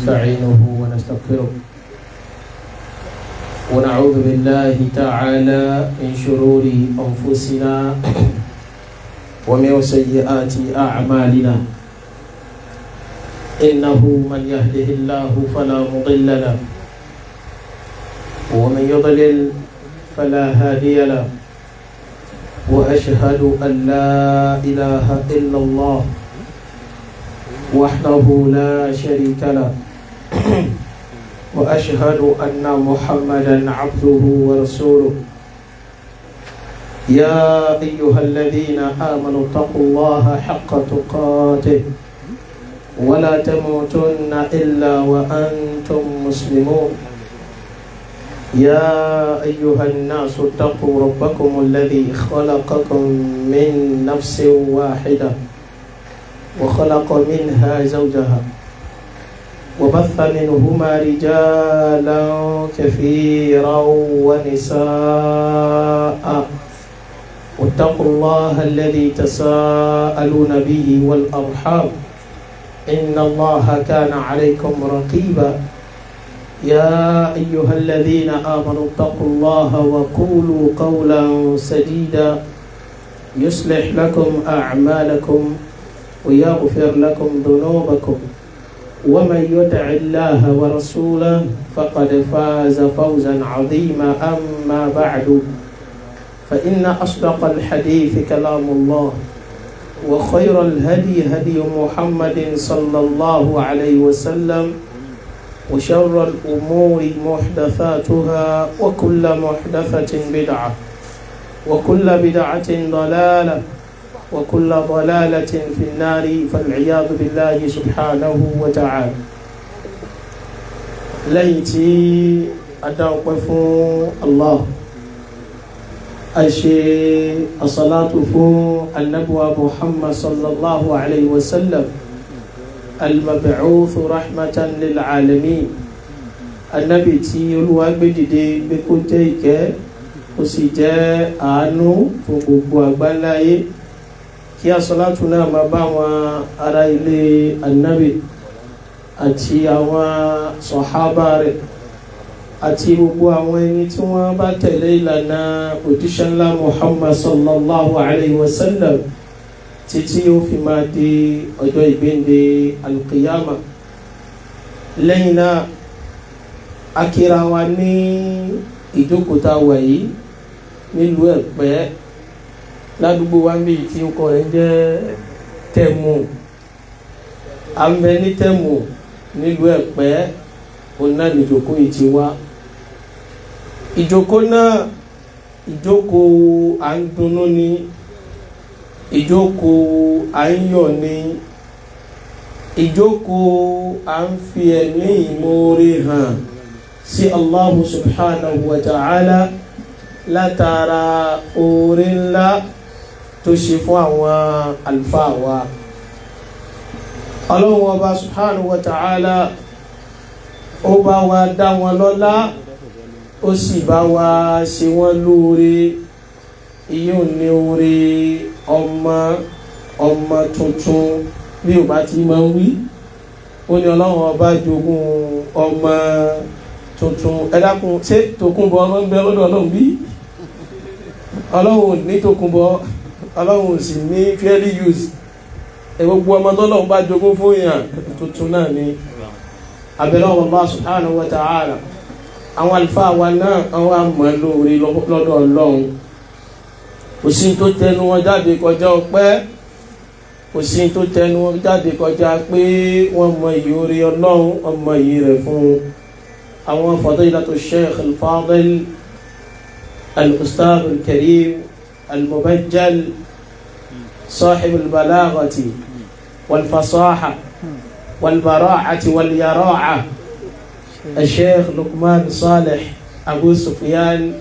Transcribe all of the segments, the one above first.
ونستعينه ونستغفره ونعوذ بالله تعالى من شرور أنفسنا ومن سيئات أعمالنا إنه من يهده الله فلا مضل له ومن يضلل فلا هادي له وأشهد أن لا إله إلا الله وحده لا شريك له وأشهد أن محمدا عبده ورسوله يا أيها الذين آمنوا اتقوا الله حق تقاته ولا تموتن إلا وأنتم مسلمون يا أيها الناس اتقوا ربكم الذي خلقكم من نفس واحدة وخلق منها زوجها وبث منهما رجالا كثيرا ونساء واتقوا الله الذي تساءلون به والأرحام إن الله كان عليكم رقيبا يا أيها الذين آمنوا اتقوا الله وقولوا قولا سديدا يصلح لكم أعمالكم ويغفر لكم ذنوبكم ومن يطع الله ورسوله فقد فاز فوزا عظيما أما بعد فإن أصدق الحديث كلام الله وخير الهدي هدي محمد صلى الله عليه وسلم وشر الأمور محدثاتها وكل محدثة بدعة وكل بدعة ضلالة وكل ضلالة في النار فالعياذ بالله سبحانه وتعالى ليتي أدعوكم الله أشي الصلاة فو النبوة محمد صلى الله عليه وسلم المبعوث رحمة للعالمين النبي تي الوابدي بكتيك وسجاء عنه فبقوا بلاي kí asọ́látù náà máa bá wọn ará ilé annabi àti àwọn sọ̀hábà rẹ̀ àti gbogbo àwọn ẹni tí wọ́n bá tẹ̀lé ìlànà òjíṣẹ́ ńlá Muhammad sallallahu alayhi wa sallam títí ó fi máa di ọjọ́ ìgbéǹde alqiyama. lẹ́yìn náà akíra wa ní ìjókòó tá a wà yìí nílùú Ẹ̀pẹ́ ládùúgbò wa ń bí tí ó kọ rẹ̀ jẹ́ Tẹ̀mù àmì ní Tẹ̀mù nílùú Ẹ̀pẹ́ òun náà nìjókòó yìí ti wá. ìjókòó náà ìjókòó à ń dunnú ni ìjókòó à ń yọ̀ ni ìjókòó à ń fi ẹ̀mí ìmoore hàn sí Allahu subhanahu wa ta'ala látara oore ńlá tó ṣe fún àwọn àlùfáà wa. Ọlọ́run ọba subhanahu wa ta'ala ó bá wa dá wọn lọ́lá ó sì bá wa ṣe wọ́n lóore iye òní oore ọmọ tuntun bí ò bá ti máa ń wí ó ní Ọlọ́run ọba jogún ọmọ tuntun. ẹ dákun ṣé Tòkunbọ̀ ọmọ ń bẹ lọ́dọ̀ Ọlọ́run bí? Ọlọ́run ní Tòkunbọ̀ Ọlọ́run sì ní fairly use gbogbo ọmọ tọ́lọ́run bá jogún fún èèyàn tuntun náà ni. abẹ́rẹ́ Allah subhanahu wa ta'ala àwọn àlùfáà wa náà àwọn àmọ́ lóore lọ́dọ̀ Ọlọ́run kò sí tó tẹnu wọn jáde kọjá ọpẹ́ kò sí tó tẹnu wọn jáde kọjá pé wọ́n mọ iyì oore Ọlọ́run ọmọ iyì rẹ̀ fún àwọn fadilatu Sheikh al-Fadil الأستاذ الكريم المبجل صاحب البلاغة والفصاحة والبراعة واليراعة الشيخ لقمان صالح أبو سفيان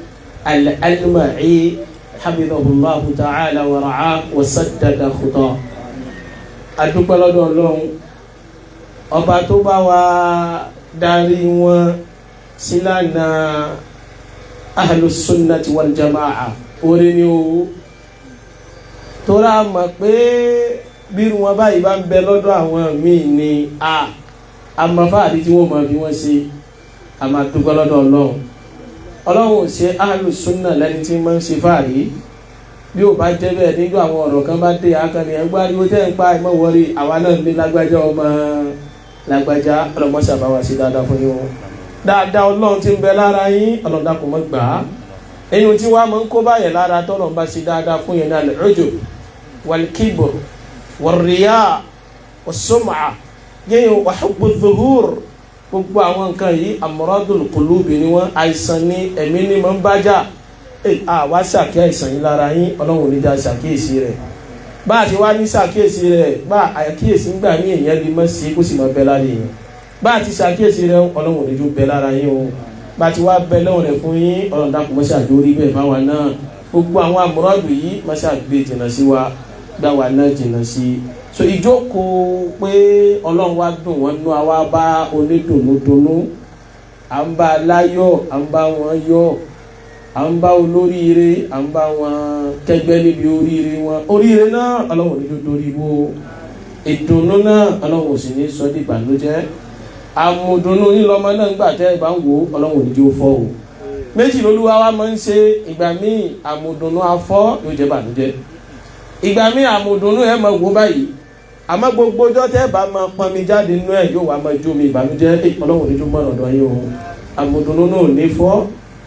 الألمعي حفظه الله تعالى ورعاه وسدد خطاه. adúpẹ́ lọ́dọ̀ Ọlọ́run ọba tó bá wa darí wọn sílànà ahlus sunnati wal jama'a orí ni o tora mọ̀ pé bírú wọn báyìí bá ń bẹ lọ́dọ̀ àwọn míì ni a àmọ́ fáàrí tí wọ́n máa fi wọ́n ṣe àmọ́ dúpẹ́ lọ́dọ̀ Ọlọ́run ò ṣe ahlu sunna lẹ́ni tí máa ń ṣe fáàrí bí ó bá jẹ́ bẹ́ẹ̀ nígbà àwọn ọ̀rọ̀ kan bá dé akọni ẹgbẹ́ ariwo tẹ́ ń pa ẹ̀mọ́ wọrí àwa náà ní lágbájá ọmọ lágbájá ọlọ́mọṣà bá wa ṣe dáadáa fún yín o dáadáa Ọlọ́run tí ń bẹ lára yín Ọlọ́run dákun mọ́ gbà á ẹ̀yin tí wàá máa ń kó báyẹn lára tọ́lọ̀ bá ṣe dáadáa fún yẹn náà al-ujub wal-kibr wal-riya was-sum'a yẹ́n wa hubbu dhuhur gbogbo àwọn nǹkan yìí amradul qulubi ni wọ́n àìsàn ní ẹ̀mí ní máa ń bájà wá ṣàkíyèsí àìsàn yìí lára yín Ọlọ́run ní dá ṣàkíyèsí rẹ̀ bá a ti wá ní ṣàkíyèsí rẹ̀ bá àkíyèsí ń gbà ní èèyàn lè mọ́ sí kó sì mọ́ bẹ́ lára èèyàn bá a ti ṣàkíyèsí rẹ̀ Ọlọ́run ní ju bẹ́ lára yín o bá a ti wá bẹ́ lọ́wọ́ rẹ̀ fún yín Ọlọ́run dákun mọ́ṣá lórí bẹ́ẹ̀ fáwa náà gbogbo àwọn amúrọ́dù yìí mọ́ṣá gbé jìnnà sí wa gbá wa náà jìnnà sí so ìjókòó pé Ọlọ́run wá dùn wọ́n nú àwa bá onídùnnúdùnnú à ń bá láyọ̀ à ń bá wọn yọ̀ à ń bá olóríire à ń bá wọn kẹgbẹ́ níbi oríire náà Ọlọ́run ní lórí wo ìdùnnú náà Ọlọ́run sì ní sọ di ìbànújẹ́ àmùdùnnú nílọmọ náà ń gbà tẹ́ ẹ bá ń wò Ọlọ́run ní jó fọ́ o méjì lolúwa wa máa ń ṣe ìgbà míì àmùdùnnú afọ́ yóò jẹ́ ìbànújẹ́ ìgbà míì àmùdùnnú ẹ̀ máa wò báyìí àmọ́ gbogbo ọjọ́ tẹ́ bá máa pọnmi jáde nínú ẹ̀ yóò wá máa jó mi ìbànújẹ́ Ọlọ́run ní jó mọ́ ọ̀dọ̀ yín o àmùdùnnú náà ò ní fọ́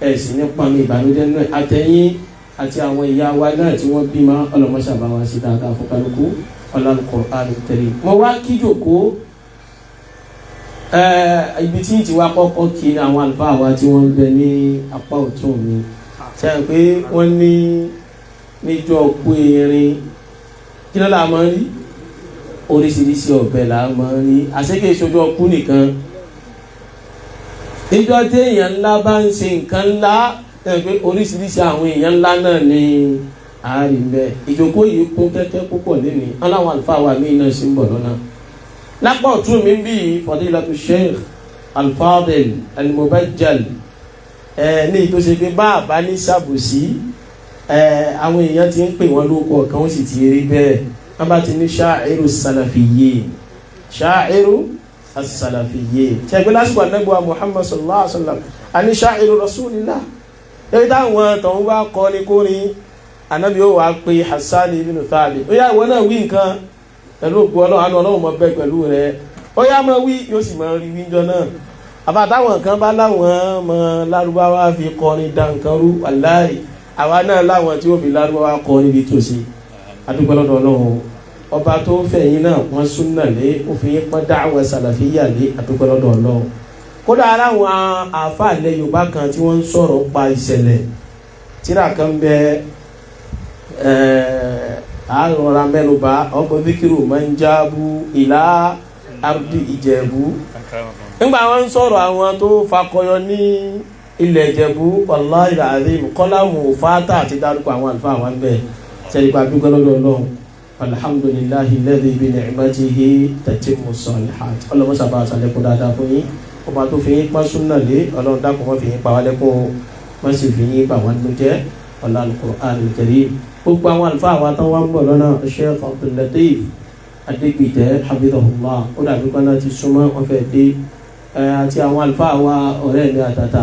ẹ̀sìn nípa mi ìbànújẹ́ náà àtẹ̀yìn àti àwọn ìyá wa náà tí wọ́n bímọ ọlọ́mọṣà bá wa sí dáadáa fún kálukú Al-Qur'an Al-Karim. mo wá kíjòkó ibi tí ti wá kọ́kọ́ kí ni àwọn àlùfáà wa tí wọ́n ń bẹ ní apá ọ̀tún mi ṣe é pé wọ́n ní níjọ́ kú erin kí ló là máa ń rí oríṣiríṣi ọ̀bẹ là máa ń rí àṣekè ìṣojú ọkú nìkan níjọ́ tí èèyàn ńlá bá ń ṣe nǹkan ńlá pé oríṣiríṣi àwọn èèyàn ńlá náà ní àárín bẹ́ẹ̀ ìjókòó yìí kún kẹ́kẹ́ púpọ̀ lẹ́nu aláwọn àlùfáà wa míì náà sì ń bọ̀ lọ́nà lápá ọ̀tún mi bí fadilatu Sheikh Al-Fadil Al-Mubajjal ní ìtò ṣe pé bá àbá ní ṣàbòsí àwọn èèyàn ti ń pè wọ́n lóko kan ó sì ti rí bẹ́ẹ̀ wọ́n bá ti ní sha'iru salafiyyin sha'iru as-salafiyyin ṣẹ́gbẹ́ lásìkò ànábì Muhammad sallallahu alaihi wasallam àní sha'iru rasulillah èyí táwọn tọ̀hún bá kọ́ ní kórin ànábì ó wà pé Hassan ibn Thabit ó yá ìwọ náà wí nǹkan pẹ̀lú òkú Ọlọ́run mọ̀ bẹ́ pẹ̀lú rẹ̀ ó yá mọ́ wí yóò sì mọ́ rí wíjọ náà àbátáwọn kan bá láwọn mọ lárúbáwá fi kọrin dá nǹkan rú wàláì àwa náà láwọn tí ó fi lárúbáwá kọ níbi tòsí adúgbò lọ́dọ̀ Ọlọ́run ọba tó fẹ̀yìn náà wọ́n súnà lé òfin yín pọ́n dáwọ̀ sàlàfíyà lé adúgbò lọ́dọ̀ Ọlọ́run kódà aláwọn àáfàá ilẹ̀ Yorùbá kan tí wọ́n ń sọ̀rọ̀ pa ìṣẹ̀lẹ̀ tíra kan bẹ àrùnra mẹ́nuba ọgbọ́n fíkìrù máa ń jábú ìlà abdi Ìjẹ̀bú nígbà wọn ń sọ̀rọ̀ àwọn tó fakọyọ ní ilẹ̀ Ìjẹ̀bú wallahi alazim kọ́lámù fata àti dárúkọ àwọn àlùfáà wọn bẹ́ẹ̀ sẹ́yìnpá dúpẹ́ lọ́dọ̀ Ọlọ́run alhamdulillahi alladhi bi ni'matihi tatimmu salihat ọlọ́mọṣàbá àṣàlẹ́kùn dáadáa fún yín ọba tó fi yín pa súnà lé Ọlọ́run dákun wọ́n fi yín pa wá lẹ́kùn wọ́n sì fi yín pa wọ́n ló jẹ́ Al-Qur'an Al-Karim gbogbo àwọn àlùfáà àwọn àtàwọn wà ń bọ̀ lọ́nà Sheikh Abdul Latif Adégbìtẹ́ hafidhahullah ó dàbí kan láti súnmọ́ wọn fẹ́ dé àti àwọn àlùfáà wa ọ̀rẹ́ mi àtàtà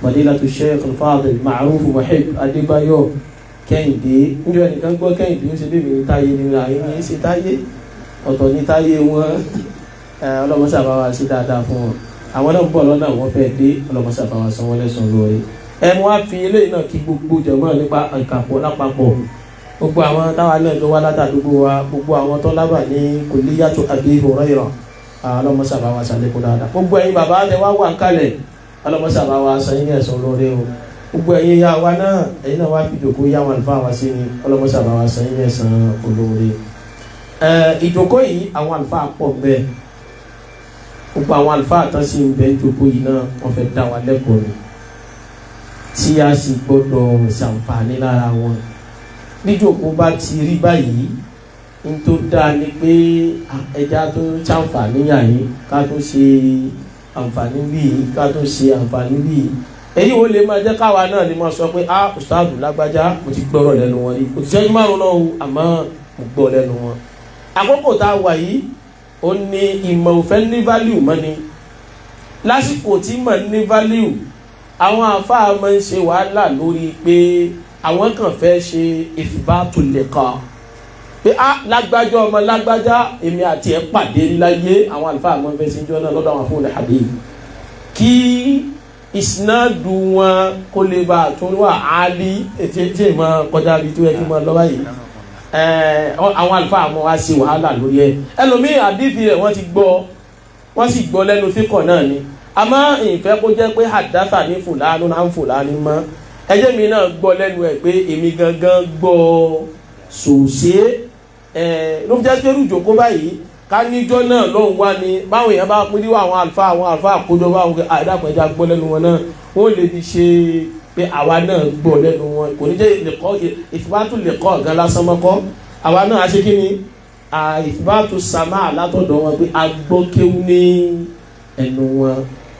Fadilatu Sheikh Al-Fadil Ma'ruf Muhib Adébáyọ̀ Kẹ́hìndé níjọ́ ẹnìkan gbọ́ Kẹ́hìndé ó ṣe bí mi táyé ní ayé ní ṣe táyé ọ̀tọ̀ ní táyé wọn ọlọ́mọṣàbá wa sí dáadáa fún wọn àwọn náà ń bọ̀ lọ́nà wọn fẹ́ dé ọlọ́mọṣàbá wa san wọ́n lẹ́sàn lórí ẹnu wá fi eléyìí náà kí gbogbo jẹ̀mọ́ nípa ìkàpọ̀ lápapọ̀ gbogbo àwọn táwa náà ló wá látàdúgbò wa gbogbo àwọn tó lábà ní Kulliyatu Abi Hurairah ọlọ́mọṣàbá wa ṣàlékún dáadáa gbogbo ẹ̀yin bàbá tẹ wá wà kálẹ̀ ọlọ́mọṣàbá wa san yín ẹ̀sán lórí o gbogbo ẹ̀yin ya wa náà ẹ̀yin náà wá fi jòkó yá wọn àlùfáà wa sí ni ọlọ́mọṣàbá wa san yín ẹ̀sán olóore ìjòkó yìí àwọn àlùfáà pọ̀ bẹ́ẹ̀ gbogbo àwọn àlùfáà tán sí ń bẹ ìjòkó yìí náà wọ́n fẹ́ dá wa lẹ́kọ̀ọ́ ni tí a sì gbọ́dọ̀ ṣàǹfààní lára wọn níjòkó bá ti rí báyìí n tó dáa ni pé ẹja tó ṣàǹfààní yàyí ká tó ṣe àǹfààní bíi ká tó ṣe àǹfààní bíi èyí wo lè máa jẹ́ káwa náà ni máa sọ pé ustaadu lágbájá mo ti gbọ́rọ̀ lẹ́nu wọn rí kò ti ṣẹ́jú márùn náà àmọ́ mo gbọ́ lẹ́nu wọn àkókò tá a wà yìí ó ní ìmọ̀ òfẹ́ ní value mọ́ ni lásìkò tí mọ̀ ní value àwọn àfáà máa ń ṣe wàhálà lórí pé àwọn kan fẹ́ ṣe ìfìbátù liqa pé lágbájá ọmọ lágbájá èmi àti ẹ̀ pàdé láyé àwọn àlùfáà máa ń fẹ́ sí jọ́nà lọ́dọ̀ àwọn fún hadith kí ìsinádù wọn kó lè bá tún wà áálí ètí ìmọ̀ kọjá bí tó yẹ kí mọ̀ lọ́wọ́ yìí àwọn àlùfáà mọ́ wá sí wàhálà lórí ẹ̀ ẹlòmíì àdífi rẹ̀ wọ́n ti gbọ́ wọ́n sì gbọ́ lẹ́nu fíkọ̀ náà ni àmọ́ ìfẹ́ kó jẹ́ pé àdáfà ní fùlánú náà ń fùlánú mọ́ ẹjẹ́ mi náà gbọ́ lẹ́nu ẹ̀ pé èmi gangan gbọ́ sòṣé ló fi jẹ́ pé rújòkó báyìí ká níjọ́ náà lóhùn wá ní báwọn èèyàn bá pín níwọ̀ àwọn àlùfáà àkójọ báwọn àìdàpẹ̀já gbọ́ lẹ́nu wọn náà wọ́n lè fi ṣe pé àwa náà gbọ́ lẹ́nu wọn kò ní jẹ́ ìfìbátù liqa gan lásán mọ́kọ́ àwa náà a ṣe kí ni ìfìbátù sàmà látọ̀dọ̀ wọn pé a gbọ́ kéwú ní ẹnu wọn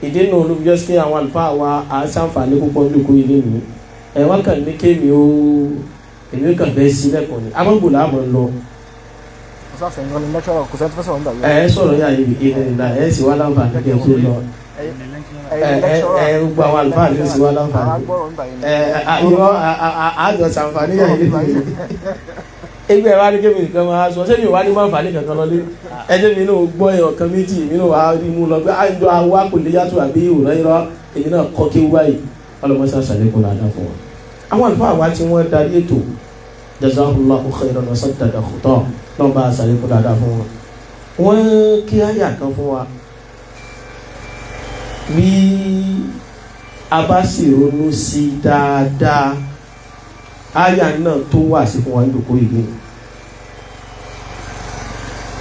ìdí náà ló fi jẹ́ pé àwọn àlùfáà wa à ń ṣàǹfààní púpọ̀ lóko ilé mi wọ́n kàn ní kémi ó èmi kàn fẹ́ sí lẹ́kọ̀ọ́ ni amọ́gbòlá àmọ́ lọ. Sọ̀rọ̀ yà yìí ìdí nìlá sì wá láǹfààní kí ẹ tó lọ gbogbo àwọn àlùfáà ló sì wá láǹfààní àjọ ṣàǹfààní yà yìí ẹgbẹ́ wa ní kémi nìkan máa sọ sẹ́mi wà ní máǹfààní kankan lọ lé ẹjẹ́ mi náà gbọ́ ẹ̀yọ̀ kan méjì mi náà wà rí mú lọ pé àjọ àwa kò lè yàtọ̀ àbí òrọ̀ irọ́ èmi náà kọ́ kí wáyé ọlọ́mọṣẹ́ àṣàlékún dáadáa fún wọn. àwọn àlùfáà wa tí wọ́n darí ètò jazahullahu khairan wa saddada khutah lọ́n bá àṣàlékún dáadáa fún wọn. wọ́n kí àyà kan fún wa bí a bá sì ronú sí dáadáa àyà náà tó wà sí fún wa nídòkó ìlú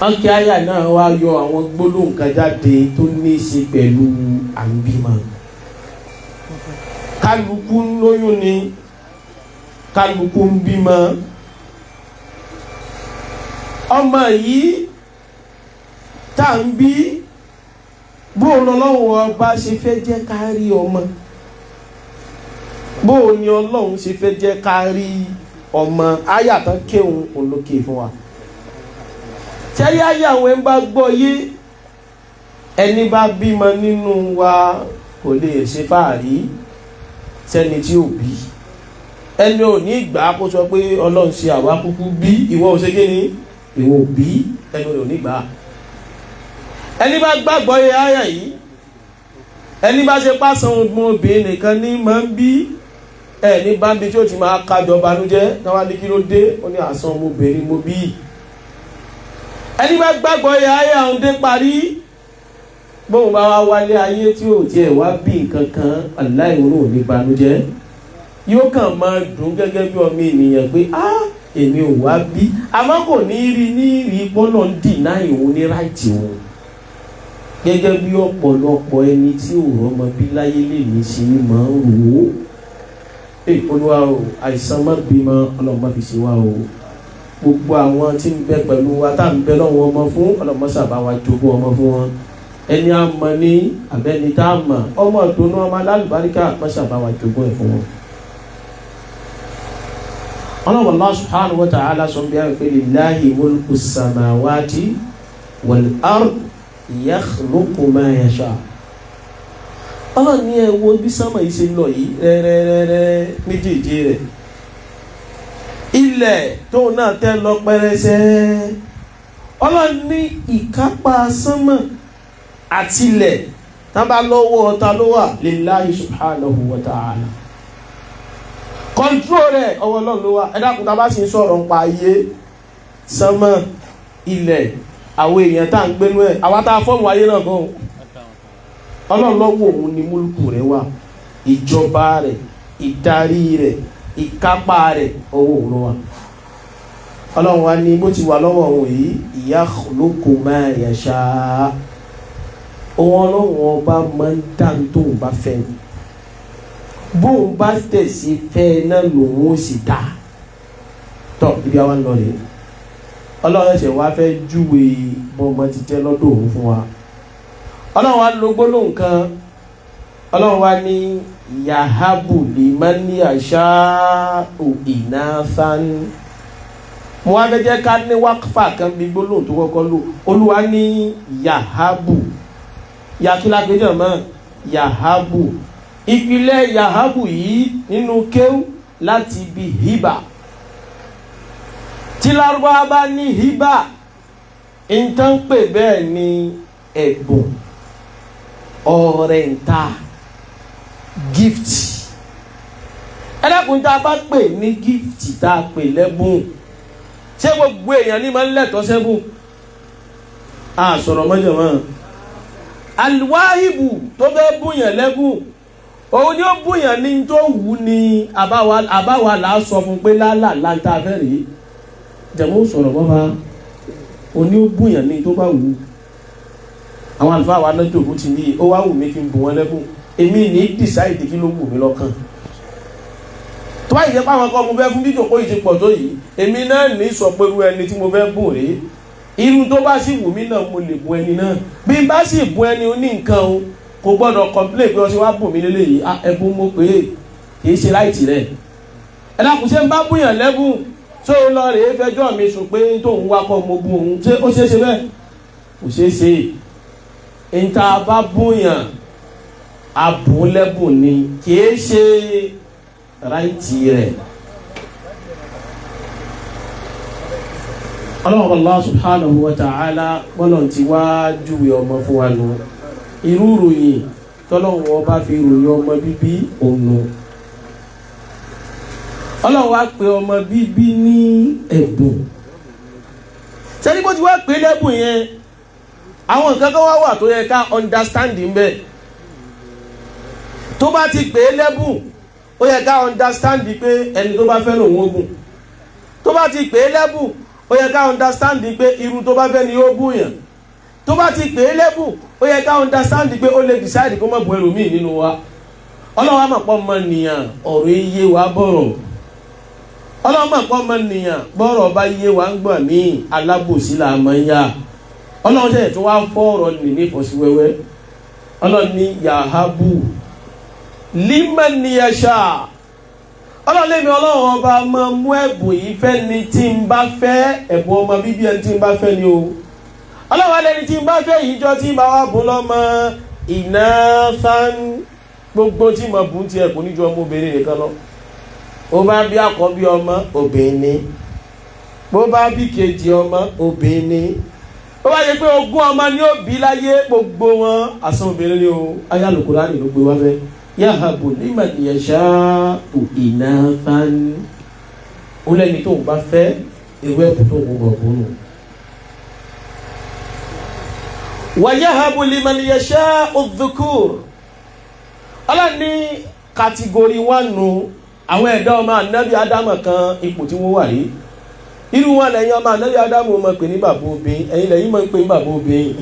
ọkì àyà náà wá yọ àwọn gbólóhùn kan jáde tó ní í ṣe pẹ̀lú àǹbímọ kálukú ń lóyún ni kálukú ń bímọ ọmọ yìí tá à ń bí bóun lọ́wọ́ ọba ṣe fẹ́ jẹ́ ká rí ọmọ bóun ni ọlọ́run ṣe fẹ́ jẹ́ ká rí ọmọ ayàtọ̀ kéwòn olókè fún wa tẹ́lẹ̀ ayàwó ẹ̀ ń bá gbọ́ yé ẹni bá bímọ nínú wa kò lè ṣe fàárí sẹ́ni tí ò bí ẹni ò ní ìgbà kó sọ pé ọlọ́run ṣe àwa kúkú bí ìwọ ò ṣe kí ni ìwọ ò bí ẹni ò ní ìgbà ẹni bá gbàgbọ́ yé ayà yìí ẹni bá ṣe pàṣán obìnrin nìkan ní máa ń bí ní báńbí tí ó ti máa kájọ banújẹ́ náwá ní kí ló dé ó ní àsán ọmọbìnrin mo bí ẹni bá gbàgbọ́ yẹ ayé àwọn dé parí bóun bá wá wálé ayé tí ò tiẹ̀ wá bí nǹkan kan aláìwòrán ò ní banújẹ́ yóò kàn máa dùn gẹ́gẹ́ bí ọmọ ènìyàn pé èmi ò wá bí àmọ́ kò ní rí ní rí pọ́nà ń dì náà ìhun ní ráìtì òun gẹ́gẹ́ bí ọ̀pọ̀lọpọ̀ ẹni tí ò rọ́mọ bí láyé lè ní ṣe máa ń rò ó olúwa o àìsàn má bímọ ọlọ́run má fi ṣe wá o gbogbo àwọn tí ń bẹ pẹ̀lú wa tá à ń bẹ lọ́wọ́ ọmọ fún ọlọ́run má ṣàbá wa jogún ọmọ fún wọn ẹni a mọ̀ ní àbẹ́ni tá a mọ̀ ọmọ ìdùnnú ọmọ alálùbáríkà má ṣàbá wa jogún ẹ̀ fún wọn. ọlọ́run Allah subhanahu wa ta'ala sọ bí i pé lillahi mulku samawati wal ard yakhluqu ma yasha ọlọ́run ní ẹwọ bí sánmà yìí ṣe lọ yìí rẹ́rẹ́rẹ́rẹ́ méjèèjì rẹ̀ ilẹ̀ tóun náà tẹ́ lọ pẹ́rẹsẹ́ ọlọ́run ní ìkápá sánmà àti ilẹ̀ tábà lọ́wọ́ ọ̀tá ló wà lillahi subhanahu wa ta'ala kọ́ńtró rẹ̀ ọwọ́ ọlọ́run ló wà ẹ̀dàkùn tá a bá sì ń sọ̀rọ̀ nípa ayé sánmà ilẹ̀ àwọn èèyàn tá à ń gbénú ẹ̀ àwa tá a fọ́ọ̀mù ayé náà gan ọlọ́run lọ́wọ́ òun ni múlùkù rẹ̀ wà ìjọba rẹ̀ ìdarí rẹ̀ ìkápá rẹ̀ ọwọ́ òun wà ọlọ́run wa ní bó ti wà lọ́wọ́ òun yìí yakhluqu ma yasha òun ọlọ́run ọba máa ń dá tóun bá fẹ́ bóun bá tẹ̀sí fẹ́ náà lòun ó sì dá tọ́ ibi àwa ń lọ rèé ọlọ́run ẹ̀ṣẹ̀ wá fẹ́ júwe bọ́ọ̀mọ́ ti jẹ́ lọ́dọ̀ òun fún wa ọlọ́run wa ló gbólóhùn kan ọlọ́run wa ní yahabu limani asha'u inathan mo wá fẹ́ jẹ́ ká ní wákfà kan bí gbólóhùn tó kọ́kọ́ lò olúwa ní yahabu yakila gbẹjọ mọ yahabu ìpìlẹ̀ yahabu yìí nínú kéwù láti bí hiba tí Lárúbáwá bá ní hiba nǹkan pè bẹ́ẹ̀ ni ẹ̀bùn ọ̀rẹ́ǹta gift ẹlẹ́kùn tá a bá pè ní gift tá a pè lẹ́bùn ṣé gbogbo èèyàn ní máa ń lẹ́tọ̀ọ́ sẹ́bùn a sọ̀rọ̀ mọ́jọ̀ mọ́ alwahibu tó fẹ́ bùyàn lẹ́bùn òun ni ó bùyàn ní tó wù ní àbáwá là á sọ fún pé lálà láńtà fẹ́ rèé jẹ̀mú sọ̀rọ̀ bọ́ bá òun ni ó bùyàn ní tó bá wù àwọn àlùfáà wa lọ́jọ́ òkú ti ní ó wá wù mí kí n bù wọ́n lẹ́bùn èmi ní decide kí ló wù mí lọ́kàn tó bá yẹ pé àwọn ọkọ mo fẹ́ fún dídò kó yìí ti pọ̀ tó yìí èmi náà ní sọ pé irú ẹni tí mo fẹ́ bùn rèé irú tó bá sì wù mí náà mo lè bùn ẹni náà bí n bá sì bùn ẹni oní nǹkan o kò gbọ́dọ̀ complain pé ọsẹ wa bùn mí lélẹ̀ yìí ẹbùn mo pé kì í ṣe láìtì rẹ̀ ẹ dákun ṣé n bá bùyàn lẹ́bùn tó lọ rèé fẹjọ́ mi sùn pé tóun wá kọ́ mo bùn òun ṣé ó ṣeé ṣe bẹ́ẹ̀ kò ṣeé ṣe níta bá bùyàn abùn lẹ́bùn ni kì í ṣe ráìtì rẹ̀. ọlọ́run Allah subhanahu wa ta'ala bọ́lọ̀ ti wá júwe ọmọ fún wa nù irú ròyìn tọ́lọ́run ọba fi ròyìn ọmọ bíbí òun ọlọ́run wá pè ọmọ bíbí ní ẹ̀bùn sẹ́ni bó ti wá pè lẹ́bùn yẹn àwọn nǹkan kan wá wà tó yẹ ká understanding bẹ́ẹ̀ tó bá ti pè lẹ́bùn ó yẹ ká understand pé ẹni tó bá fẹ́ lòun ogun tó bá ti pè é lẹ́bùn ó yẹ ká understand pé irú tó bá fẹ́ ni ó bùyàn tó bá ti pè é lẹ́bùn ó yẹ ká understand pé ó lè decide kó má bu ẹlòmíì nínú wa ọlọ́wọ́ àmọ̀pọ̀ mọ nìyàn ọ̀rọ̀ iye wa bọ̀rọ̀ ọlọ́wọ́ àmọ̀pọ̀ mọ nìyàn bọ̀rọ̀ bá iye wa ń gbọ̀n ní alábòsí là máa ń yá ọlọ́wọ́ sẹ́yìn tó wá fọ́ ọ̀rọ̀ nì ní ìfọ̀síwẹ́wẹ́ ọlọ́wọ́ ní yahabu liman yasha ọlọ́lẹ́mi ọlọ́run ọba máa mú ẹ̀bùn yìí fẹ́ ni tí n bá fẹ́ ẹ̀bùn ọmọ bíbí ẹni tí n bá fẹ́ ni o ọlọ́run alẹ́ni tí n bá fẹ́ yìí jọ tí n bá wà bùn lọ́mọ ìnáfán gbogbo tí mo bùn ti ẹ̀kún níjọ ọmọbìnrin nìkan lọ ó bá bí àkọ́bí ọmọ obìnrin bó bá bí kejì ọmọ obìnrin ó bá yẹ pé ogún ọmọ ni ó bí láyé gbogbo wọn àsan obìnrin ni o ayé Al-Qur'ani ló gbé wá fẹ́ yahabu liman yasha'u inathan ó lẹ́ni tó ń bá fẹ́ ewé ẹ̀bùn tó ń wọ̀ bọ́nù. wa yahabu liman yasha'u dhukur ọlọ́ni kàtìgórí wọn nù àwọn ẹ̀dá ọmọ ànábì ádámù kan ipò tí wọ́n wà rí irú wọn lẹ́yìn ọmọ ànábì ádámù mọ̀ pé ní bàbá obìnrin ẹ̀yin lẹ́yìn mọ̀ pé ní bàbá obìnrin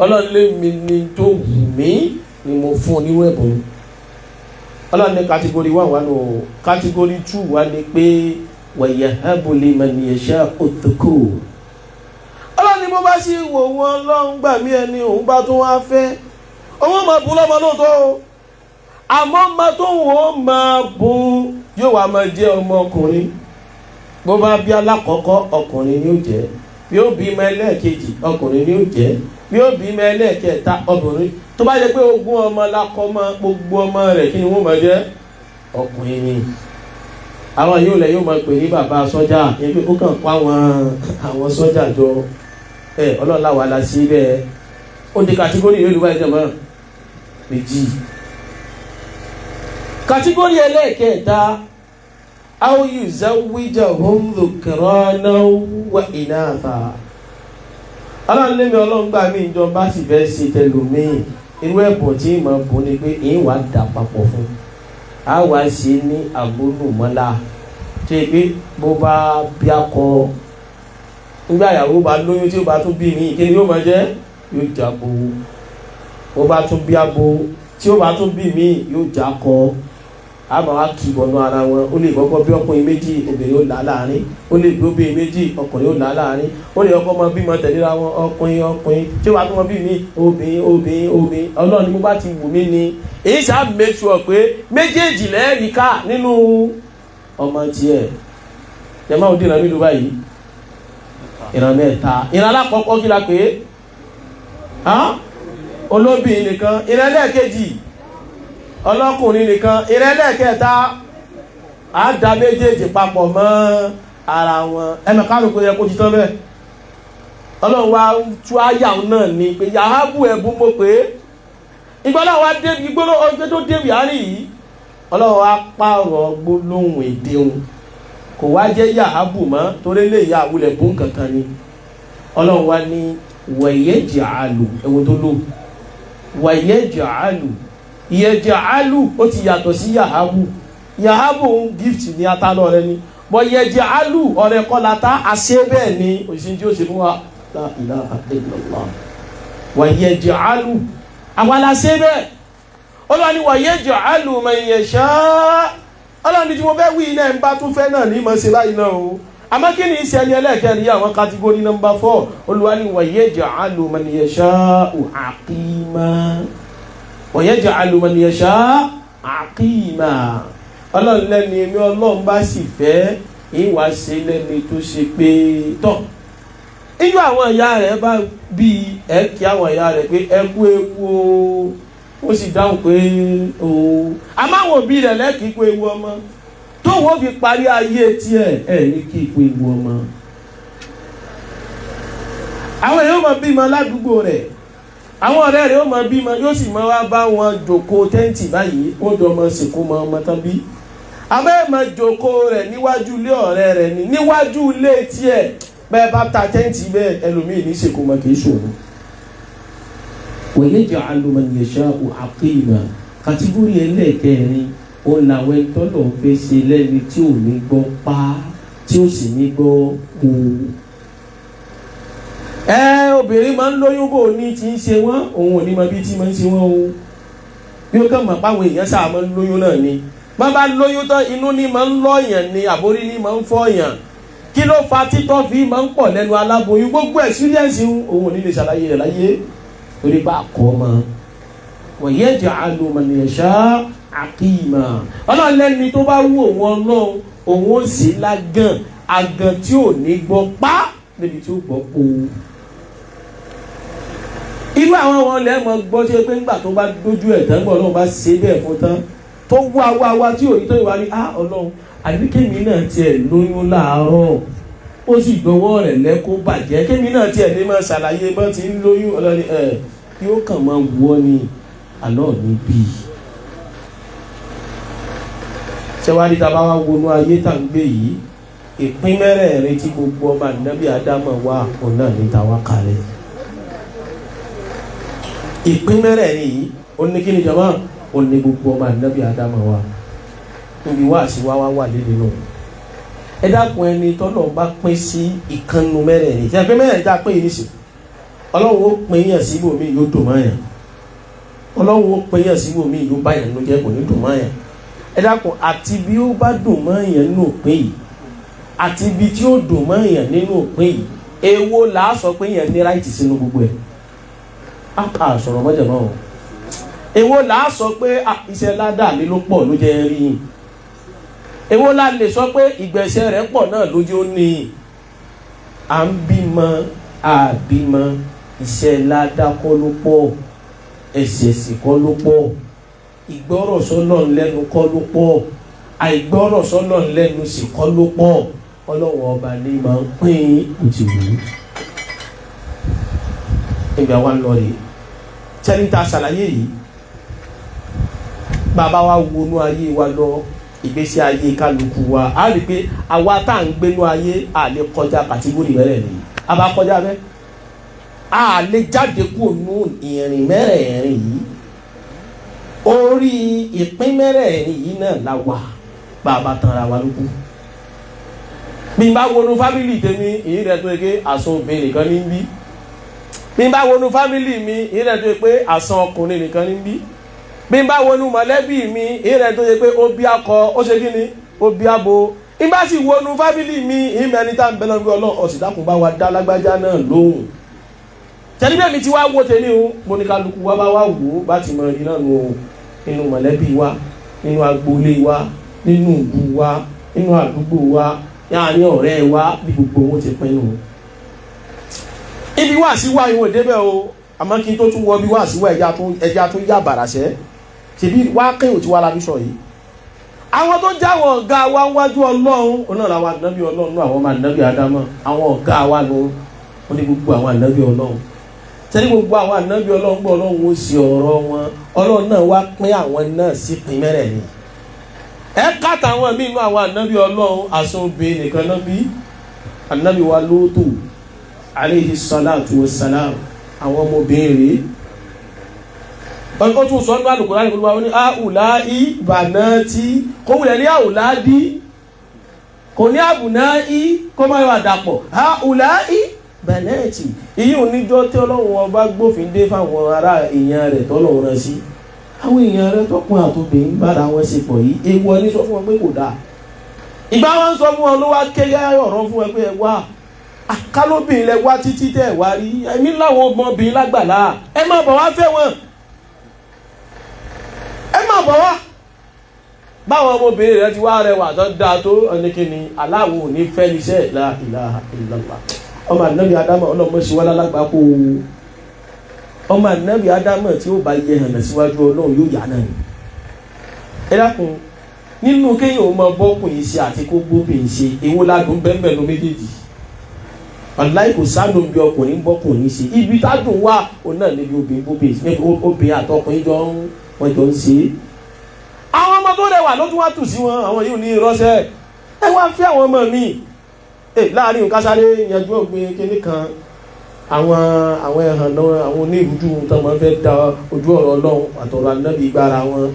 ọlọ́ni mi tó wù mí ni mo fún onírú ẹ̀bùn ọlọ́ni kàtígórì 1 wà nù kàtígórì 2 wà ní pé wa yahabu liman yasha'u dhukur ọlọ́ni bó bá sì wò wọn lọ́n gbà mí ẹni òun bá tó wá fẹ́ owó máa bùn lọ́mọ lóòótọ́ o àmọ́ ọmọ tó wọ́n máa bùn yóò wá máa jẹ́ ọmọ ọkùnrin bó bá bí alákọ̀ọ́kọ́ ọkùnrin ni ó jẹ́ bí ó bí ọmọ ẹlẹ́ẹ̀kejì ọkùnrin ni ó jẹ́ bí ó bí ọmọ ẹlẹ́ẹ̀kẹta ọkùnrin tó bá yẹ pé ogún ọmọ lákọ́ mọ́ gbogbo ọmọ rẹ̀ kí ni wọ́n máa jẹ́ ọkùnrin ni àwọn yóò lẹ̀ yóò máa pè ní bàbá sọ́jà yẹn pé ó kàn pa àwọn sọ́jà jọ ọlọ́ọ̀lá wà lá sí bẹ́ẹ̀ ó di kàtígórì ìlú báyìí jẹ́ mọ́ méjì kàtígórì ẹlẹ́ẹ̀kẹta aw yuzawwijuhum dhukranan wa inatha ọlọ́ọ̀lẹ́mi ọlọ́ngbà mi ìjọba sì fẹ́ ṣe tẹlòmíì irú ẹ̀bùn tí ìmọ̀ bùn ni pé èyí wàá dà papọ̀ fún a wá ṣe ní àgbónùmọ́lá tí pé bó bá bí akọ nígbà ìyàwó bá lóyún tí ó bá tún bí mi kí ni yóò máa jẹ́ yóò jábọ̀ bó bá tún bí abo tí ó bá tún bí mi yóò jákọ a máa wá kì í bọ̀nù ara wọn ó lè kọ́kọ́ bí ọkùnrin méjì obìnrin ó là láàrin ó lè bí obìnrin méjì ọkùnrin ó là láàrin ó lè ọkọ máa bímọ tẹ̀léra wọn ọkùnrin tí ó bá tún wọn bí mi obìnrin ọlọ́run ni mo bá ti wù mí ni èyí ṣáà make sure pé méjèèjì lẹ́ẹ̀rí ká nínú ọmọ tiẹ̀ ẹ máa ń dènà mí ló báyìí ìran mẹ́ta ìran alákọ̀ọ́kọ́ kí la pè é olóbìnrin nìkan ìrẹ́lẹ́ẹ̀kejì ọlọ́kùnrin nìkan ìrẹ́lẹ́ẹ̀kẹta á da méjèèjì papọ̀ mọ́ ara wọn ẹ̀mẹ̀kánù kò yẹ kó ti tán bẹ́ẹ̀ ọlọ́run wa tú àyà náà ni pé yahabu ẹ̀bùn mo pé ìgbọ́lá wa débi gbọ́dọ̀ ọgbẹ́ tó débi àárín yìí ọlọ́run wa pààrọ̀ gbólóhùn èdè wọn kò wá jẹ́ yahabu mọ́ torí lè ya àwùlẹ̀ bùn kankan ni ọlọ́run wa ní wẹ̀yẹ́jàálù ẹ̀wọ̀n tó lò wẹ̀yẹ́jàálù ìyẹ̀jàálù ó ti yàtọ̀ sí yahabu gift ní atálọ́ rẹ ni bọ́ yẹ̀jàálù ọ̀rẹ́ kọ́lata àṣẹ bẹ́ẹ̀ ni òṣìṣẹ́ tí ó ṣe fún wa la ilaha illallah wẹ̀yẹ́jàálù àwọn aláṣẹ bẹ́ẹ̀ ọlọ́ni wẹ̀yẹ́jàálù man yasha ọlọ́ni tí mo fẹ́ wí iná ń bá tún fẹ́ náà ní mọ̀ sí báyìí náà o àmọ́ kí ni ìṣẹ́ni ẹlẹ́ẹ̀kẹ́rin àwọn kátígórì nọ́mbà 4 Olúwa ní wa yaj'alu man yasha'u aqima wa yaj'alu man yasha'u aqima ọlọ́run lẹ́ni èmi ọlọ́run bá sì fẹ́ ìwà ṣe lẹ́ni tó ṣe pé tọ́ inú àwọn ìyá rẹ̀ bá bí ẹ̀kí àwọn ìyá rẹ̀ pé ẹkú ewu ó sì dáhùn pé ooo àmọ́ àwọn òbí rẹ̀ lẹ́kìí pé ewu ọmọ tó wọ́n fi parí ayé tiẹ̀ ní kí ipò ewu ọmọ àwọn èèyàn máa bímọ ládùúgbò rẹ̀ àwọn ọ̀rẹ́ rẹ̀ ó máa bímọ yóò sì máa wá bá wọn jòkó tẹ́ǹtì báyìí ó jọ máa sìnkú mọ ọmọ tán bí abẹ́ máa jòkó rẹ̀ níwájú ilé ọ̀rẹ́ rẹ̀ ní níwájú ilé tiẹ̀ bẹ́ẹ̀ bá ta tẹ́ǹtì bẹ́ẹ̀ ẹlòmíì ní sìnkú mọ kì í ṣòro. wa yaj'alu man yasha'u aqima kàtígórì ẹlẹ́ẹ̀kẹrin òun làwọn ẹni tọ́lọ̀ fẹ́ ṣe lẹ́ni tí ò ní gbọ́ pa tí ó sì ní gbọ́ kú. Obìnrin máa ń lóyún bò ní ti ń ṣe wọ́n òun ò ní mọ bí tí máa ń ṣe wọ́n o bí ó kàn mọ̀ páwọn èèyàn sáà máa ń lóyún náà ni bá bá lóyún tán inú ní máa ń lọ́ọ̀yàn ni àbórí ní máa ń fọ́ọ̀yàn kí ló fa títọ́ fi máa ń pọ̀ lẹ́nu aláboyún gbogbo experience òun ò ní lè ṣàlàyé rẹ̀ láyé torí bá kọ́ mọ́ wa yaj'alu man yasha'u aqima ọlọ́run lẹ́ni tó bá wù òun ọlọ́run òun ó sì lágàn àgàn tí ò ní gbọ́ pa níbi tí ó gbọ́ po irú àwọn wọn lẹ́mọ̀ gbọ́ tí ó pé ńgbà tó bá dójú ẹ̀ tán gbọ́ ọlọ́run bá ṣe bẹ́ẹ̀ fún tán tó wá tí ò ní tó ìwà ní ọlọ́run àdúgbò náà tiẹ̀ lóyún láàárọ̀ ó sì gbọ́wọ́ rẹ̀ lẹ́kọ́ bàjẹ́ kémi náà tiẹ̀ ní máa ṣàlàyé bọ́n ti ń lóyún ọlọ́run yóò kàn máa wù ọ́ ní àlọ́ níbí ṣẹ́wárí tá a bá wá wọnú ayé tá ń gbé yìí ìpín mẹ́rẹ̀ẹ̀rin tí gbogbo ọmọ ànábì Ádámọ̀ wà ọ̀nà níta wá kalẹ̀ ìpín mẹ́rẹ̀ẹ̀rin yìí ó ní kí ni jọmọ́ ó ní gbogbo ọmọ ànábì Ádámọ̀ wà níbi wá sí wá wà líle nù ẹ dákun ẹni tọ́lọ̀ bá pín sí ìkànnù mẹ́rẹ̀ẹ̀rin tí a pín mẹ́rẹ̀ẹ̀rin tá a pín yìí níṣẹ́ Ọlọ́run ó pín yàn síbòmí yóò dùn mọ́ yàn Ọlọ́run ó pín yàn síbòmí yóò bá yàn ló jẹ́ kò ní dùn mọ́ yàn ẹ dákun àti bí ó bá dùn mọ́ èèyàn nínú òpin yìí àti ibi tí ó dùn mọ́ èèyàn nínú òpin yìí èwo là á sọ pé èèyàn ní ráìtì sínú gbogbo ẹ̀ á sọ̀rọ̀ mọ́jọ̀ mọ́ o èwo là á sọ pé iṣẹ́ ládàá mi ló pọ̀ ló jẹ́ rí yìí èwo la lè sọ pé ìgbẹ̀sẹ̀ rẹ̀ pọ̀ náà lójú ó ní à ń bímọ àbímọ iṣẹ́ ládàá kọ́ ló pọ̀ ẹ̀ṣẹ̀ sì kọ́ ló pọ̀ ìgbọ́rọ̀ sọ́nà lẹ́nu kọ́ ló pọ̀ àìgbọ́rọ̀ sọ́nà lẹ́nu sì kọ́ ló pọ̀ Ọlọ́run ọba ní máa ń pín òtìwú ìgbà wa ń lọ rèé tẹ́ni ta ṣàlàyé yìí bàbá wa wọnú ayé wa lọ ìgbésí ayé kálukú wa á rí i pé àwa tá à ń gbénú ayé à lè kọjá kàtígórì mẹ́rẹ̀ẹ̀rin a bá kọjá bẹ́ẹ̀ a lè jáde kúrò nínú ìrìn mẹ́rẹ̀ẹ̀rin yìí orí ìpín mẹ́rẹ̀ẹ̀rin yìí náà la wà bàbá tanra wa lókù bí n bá wọnú fámìlì tèmi èyí rẹ̀ tó yẹ pé àsan obìnrin nìkan ní bí bí n bá wọnú fámìlì mi èyí rẹ̀ tó yẹ pé àsan ọkùnrin nìkan ní bí bí n bá wọnú mọ̀lẹ́bí mi èyí rẹ̀ tó yẹ pé ó bí akọ ó ṣe kí ni ó bí abo bí n bá sì wọnú fámìlì mi èyí mẹ́ni tá n bẹ́ lọ́gbẹ́ ọlọ́run ọ̀sìn dákun bá wa dá lágbájá náà lóhùn tẹ́lifíà mi ti wá wo tèmi o mo ní kálukú wá bá wá wò ó bá ti mọ ẹni náà nù o nínú mọ̀lẹ́bí wa nínú agboolé wa nínú ìlú wa nínú àdúgbò wa yáàní ọ̀rẹ́ wa bí gbogbo wọn ti pinnu ibi wá sí wá ìwọ̀n débẹ̀ o àmọ́ kí n tó tún wọ bí wá síwọ́ ẹja tó yá bàràṣẹ́ ṣebí wá kéwò tí wá la fi sọ yìí. àwọn tó jáwọ́ ọ̀gá wa wájú ọlọ́run ọ̀nà làwọn ànábì ọlọ́run àwọn ọmọ ànábì Ádámọ̀ àwọn ọ̀gá wa ló wọ́n ní gbogbo àwọn ànábì ọlọ́run tẹ́lẹ̀ gbogbo àwọn ànábì ọlọ́run gbọ́ ọlọ́run ó sì ọ̀rọ̀ wọn ọlọ́run náà wá pín àwọn náà sí pín mẹ́rẹ̀ẹ̀rin. ẹ káàtà àwọn míì nínú àwọn ànábì ọlọ́run àsun obìnrin nìkan náà bí ànábì wa Lútù alayhi salatu wassalam àwọn ọmọbìnrin ó tún sọ ní Al-Qur'ani ní olúwa ní àùláì bànáàtì kó wùlẹ̀ ní àùládì kò ní àbùnáì kó má yọ àdàpọ̀ àùláì bànáàtì èyí ò níjọ́ tí ọlọ́run ọba gbófin dé fáwọn ará èèyàn rẹ̀ tọ́lọ́run rán sí àwọn èèyàn rẹ̀ tọkùn àtòbìnrin bára wọn ṣe pọ̀ yìí èèwọ̀ ní sọ fún wọn pé kò dáa ìgbà wọn sọ fún wọn ló wá kéyà ọ̀rọ̀ fún wọn pé ẹ wá kálóbìnrin lẹ wá títí tẹ wá rí ẹ̀mí láwọn ọmọbìnrin lágbàlá ẹ má bọ̀ wá fẹ́ wọn ẹ má bọ̀ wá báwọn ọmọbìnrin rẹ ti wá rẹwà tó dáa tó ẹnikẹ́ni aláwo ò ní fẹ́ níṣẹ́ la ilaha illallah ọmọ ànábì Ádámọ̀ ọlọ́mọ ṣe wá lálágbá kó ọmọ ànábì Ádámọ̀ tí ó bá yẹ hànà síwájú ọlọ́run yóò yá náà ni. ẹ dákun nínú kéèyàn ọmọ bọ́kùnrin ṣe àti kó gbóbìnrin ṣe èwo ládùn bẹ́ẹ̀ ló méjèèjì ọ̀láì kò sádùn bí ọkùnrin bọ́kùnrin ṣe ibi tádùn wà òun náà níbi obìnrin àtọkùnrin wọ́n jọ ń ṣe é. àwọn ọmọ tó rẹwà ló tún wá tù sí wọn àwọn yìí ní ìrọsẹ̀ ẹ wá fẹ́ àwọn ọmọ mi láàrin nǹkan sáré yanjú ọ̀gbìn kínní kan àwọn ẹ̀hàn náà àwọn onírúurú tó máa ń fẹ́ da ojú ọ̀rọ̀ Ọlọ́run àtọ̀rọ̀ ànábì gbára wọn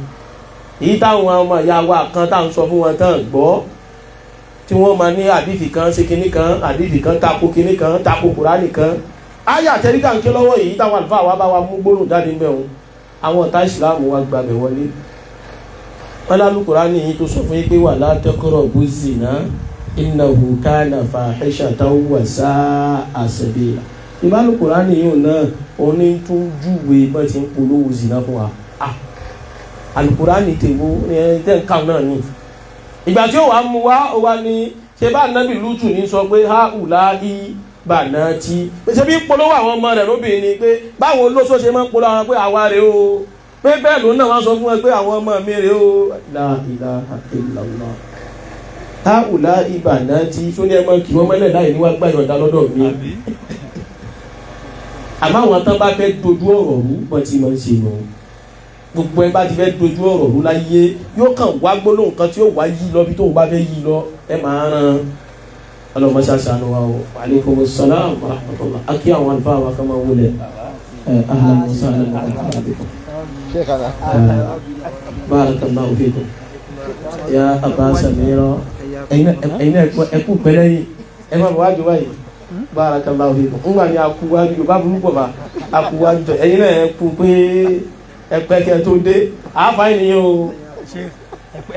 èyí táwọn ọmọ ìyá wa kan táwọn sọ fún wọn tán gbọ́ tí wọ́n máa ní àdìfì kan ṣe kínní kan àdìfì kan tako kínní kan tako Kùránì kan ayé àtẹríkà ń ké lọ́wọ́ èyí táwọn àlùfáà wa bá wa mú gbólóhùn jáde mẹ́wọ̀n àwọn ọ̀tá ìsìláàmù wa gbàbẹ̀ wọlé wọn lálù Kùránì yìí tó sọ fún yín pé wala taqrabu zina innahu kana fahishatan wa sa'a sabila ìbálò Kùránì yìí náà òun ní tún júwe bá ti ń polówó zina fún wa Al-Kùránì tèwó tẹ́ ń kàwọn náà ní ìgbà tí ó wàá mú wá ó wá ní ṣe bá nábì Lútù ní sọ pé haula'i bànáàtì ṣe bí polówó àwọn ọmọ rẹ̀ lóbìnrin ni pé báwo lóṣó ṣe máa ń polówó àwọn pé àwa rèé o pé bẹ́ẹ̀ ló náà wá sọ fún wọn pé àwọn ọmọ mi rèé o la ilaha illallah haula'i bànáàtì tó ní ẹmọ kì wọ́n mọ́lẹ̀ láì níwá gbà yọ̀ǹda lọ́dọ̀ mi àmọ́ àwọn tán bá fẹ́ dojú ọ̀rọ̀ rú wọ́n ti máa ń ṣe nù gbogbo ẹ bá ti fẹ́ dojú ọ̀rọ̀ rú láyé yóò kàn wá gbólóhùn kan tí ó wá yí lọ bí tóun bá fẹ́ yí lọ ẹ máa ràn ọlọ́mọ ṣàṣàánú wa o aleykum salaam wa rahmatulah akí àwọn alfa wa kama wọlé ahlan wa sahlan barakallahu fikum ya Aba Samira ẹ̀yin ẹ̀kú pẹ̀lẹ́ yìí ẹ má bọ̀ wájú báyìí barakallahu fikum ńgbà ní akú wájú yorùbá burúkú bá akú wájú tọ̀ ẹ̀yin náà ẹ̀kú pé ẹ̀pẹ́ kẹ́ tó dé àáfàá ènìyàn o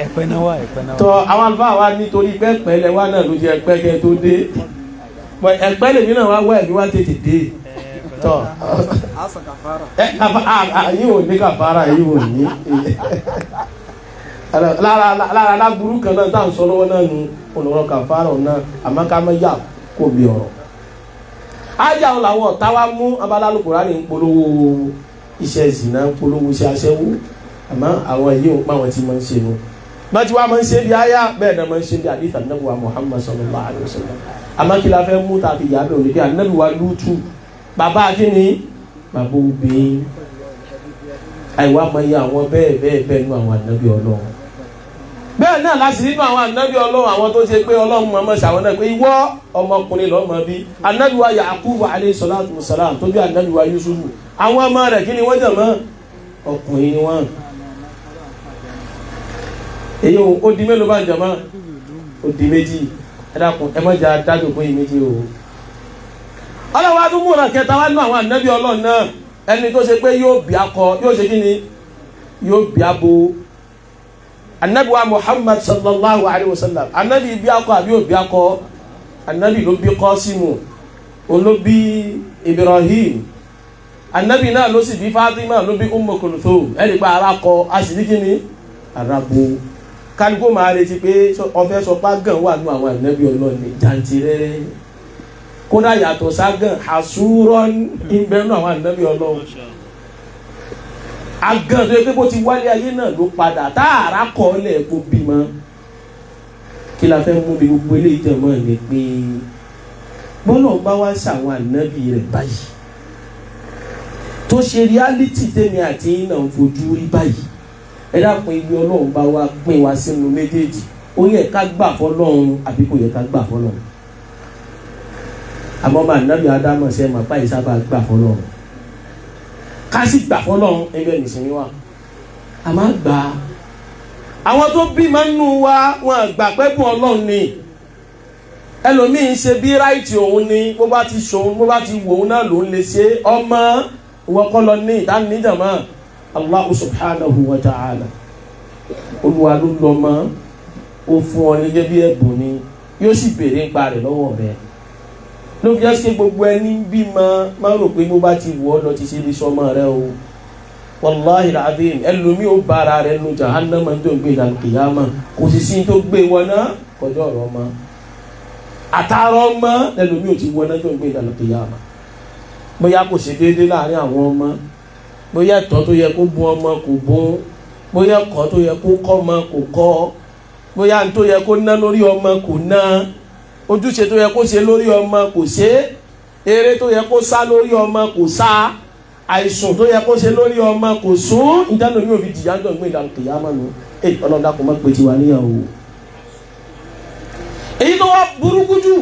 ẹ̀pẹ́ náà wà tọ́ àwọn àlùfáà wa nítorí pé ẹ̀pẹ́ lẹ wá náà ló jẹ́ ẹ̀pẹ́ kẹ́ tó dé ẹ̀pẹ́ lèmi náà wá wá ẹ̀mí wá tètè dé tọ́ yìí ò ní kàfàrà yìí ò ní lára láburú kan náà táwọn sọ lọ́wọ́ náà nu olùrọ̀ kàfàrà náà àmọ́ ká mọ́ yà kó bí ọ̀rọ̀ ájà wọn làwọn ọ̀tá wa mú abala Kùránì ń polówó iṣẹ́ ìsìnà ń polówó iṣẹ́ aṣẹ́wó àmọ́ àwọn èyí ò pa àwọn tí máa ń ṣe nu wọ́n ti wá máa ń ṣe bí áyá bẹ́ẹ̀ náà máa ń ṣe bí àdìsá Ànábì wa Muhammad sallallahu alaihi wasallam àmọ́ kí la fẹ́ mú ta fi yàgbẹ́ òní bí Ànábì wa Lútù bàbá akíní bàbá obìnrin àìwá máa yẹ àwọn bẹ́ẹ̀ nú àwọn ànábì Ọlọ́run bẹ́ẹ̀ náà láti nínú àwọn ànábì Ọlọ́run àwọn tó ṣe pé Ọlọ́run mọ̀ọ́mọ̀ ṣàwọn náà pé ìwọ ọmọkùnrin lọ́mọ bí ànábì wa Yakubu alayhi salatu wassalam tó bí ànábì wa Yusufu àwọn ọmọ rẹ̀ kí ni wọ́n jẹ̀ mọ́ ọkùnrin ni wọ́n èyí ó di mélòó bá ń jẹ mọ́ ó di méjì ẹ dákun ẹ mọ́jà dájú pé méjì o Ọlọ́run wa tún múra kẹta wá nú àwọn ànábì Ọlọ́run náà ẹni tó ṣe pé yóò bí akọ yóò ṣe kí ni yóò bí abo anabi wa Muhammad sallallahu alaihi wasallam anabi bí akọ àbí yóò bí akọ anabi ló bí Qasimu òun ló bí Ibrahim anabi náà ló sì bí Fatima ló bí Ummu Kulthum ẹni pa ara kọ a sì ní kí ni arabo kálukó máa retí pé ọfẹ sọpá gan wà nú àwọn anabi Ọlọ́run ní jantirẹrẹ kódà yàtọ̀ ságàn àsúrọ̀ ìbẹ̀rù àwọn ànábì Ọlọ́run agàn tó yẹ pé bó ti wálé ayé náà ló padà táàrà kọ́ọ̀lẹ̀ kó bímọ kí la fẹ́ mú bí gbogbo eléyìí jẹ́ mọ́ ẹ̀ ní pé bọ́lọ̀ bá wá sàwọn ànábì rẹ̀ báyìí tó ṣe reality tèmi àti iná ń fojú rí báyìí ẹ dákun ibi Ọlọ́run bá wá pín wá sínú méjèèjì ó yẹ ká gbà fọ́lọ́run àbí kò yẹ ká gbà fọ́lọ́run àmọ́ bá ànábì Ádámọ̀ ṣe máa báyìí sábà gbà fọ́lọ́run ká sì gbà fọ́lọ́run ẹgbẹ́ nìsinmi wa a máa gbà àwọn tó bí máa ń nù wá wọn gbà pé bùn Ọlọ́run ni ẹlòmíín ṣe bí ráìtì òun ni bó bá ti ṣòun bó bá ti wò ó náà ló ń lè ṣe ọmọ ìwọ́kọ́ lọ ní ìdánilẹ́jọ̀mọ́ Allah subhanahu wa ta'ala olúwa ló lọ mọ́ ó fún ọ gẹ́gẹ́ bí ẹ̀bùn ni yóò sì béèrè ń pa rẹ̀ lọ́wọ́ rẹ̀ ló fi ẹ́ ṣe gbogbo ẹni bímọ máa rò pé bó bá ti wù ọ́ lọ ti ṣe ibi sọmọ rẹ o wàláhi alazim ẹlòmíì ó bára rẹ̀ nu jahannama tó ń gbé ìdàlù kìyàmà kò sì sí tó gbé wọn náà kọjá ọ̀rọ̀ ọmọ àtàrà ọmọ ẹlòmíì ò ti wọn náà tó ń gbé ìdàlù kìyàmà bóyá kò ṣe déédéé láàrin àwọn ọmọ bóyá ẹ̀tọ́ tó yẹ kó bùn ọmọ kò bùn bóyá ẹ̀kọ́ tó yẹ kó kọ́ ọmọ kò kọ́ bóyá n tó yẹ kó ná lórí ọmọ kò ná ojúṣe tó yẹ kó ṣe lórí ọmọ kò ṣe eré tó yẹ kó sá lórí ọmọ kò sá àìsùn tó yẹ kó ṣe lórí ọmọ kò sún ìdáná mi ò fi jìyà jọ gbé ìdàlù kìyàmá nù ọlọ́dà kò má pè tiwa níyàwó èyí tó wá burúkú jù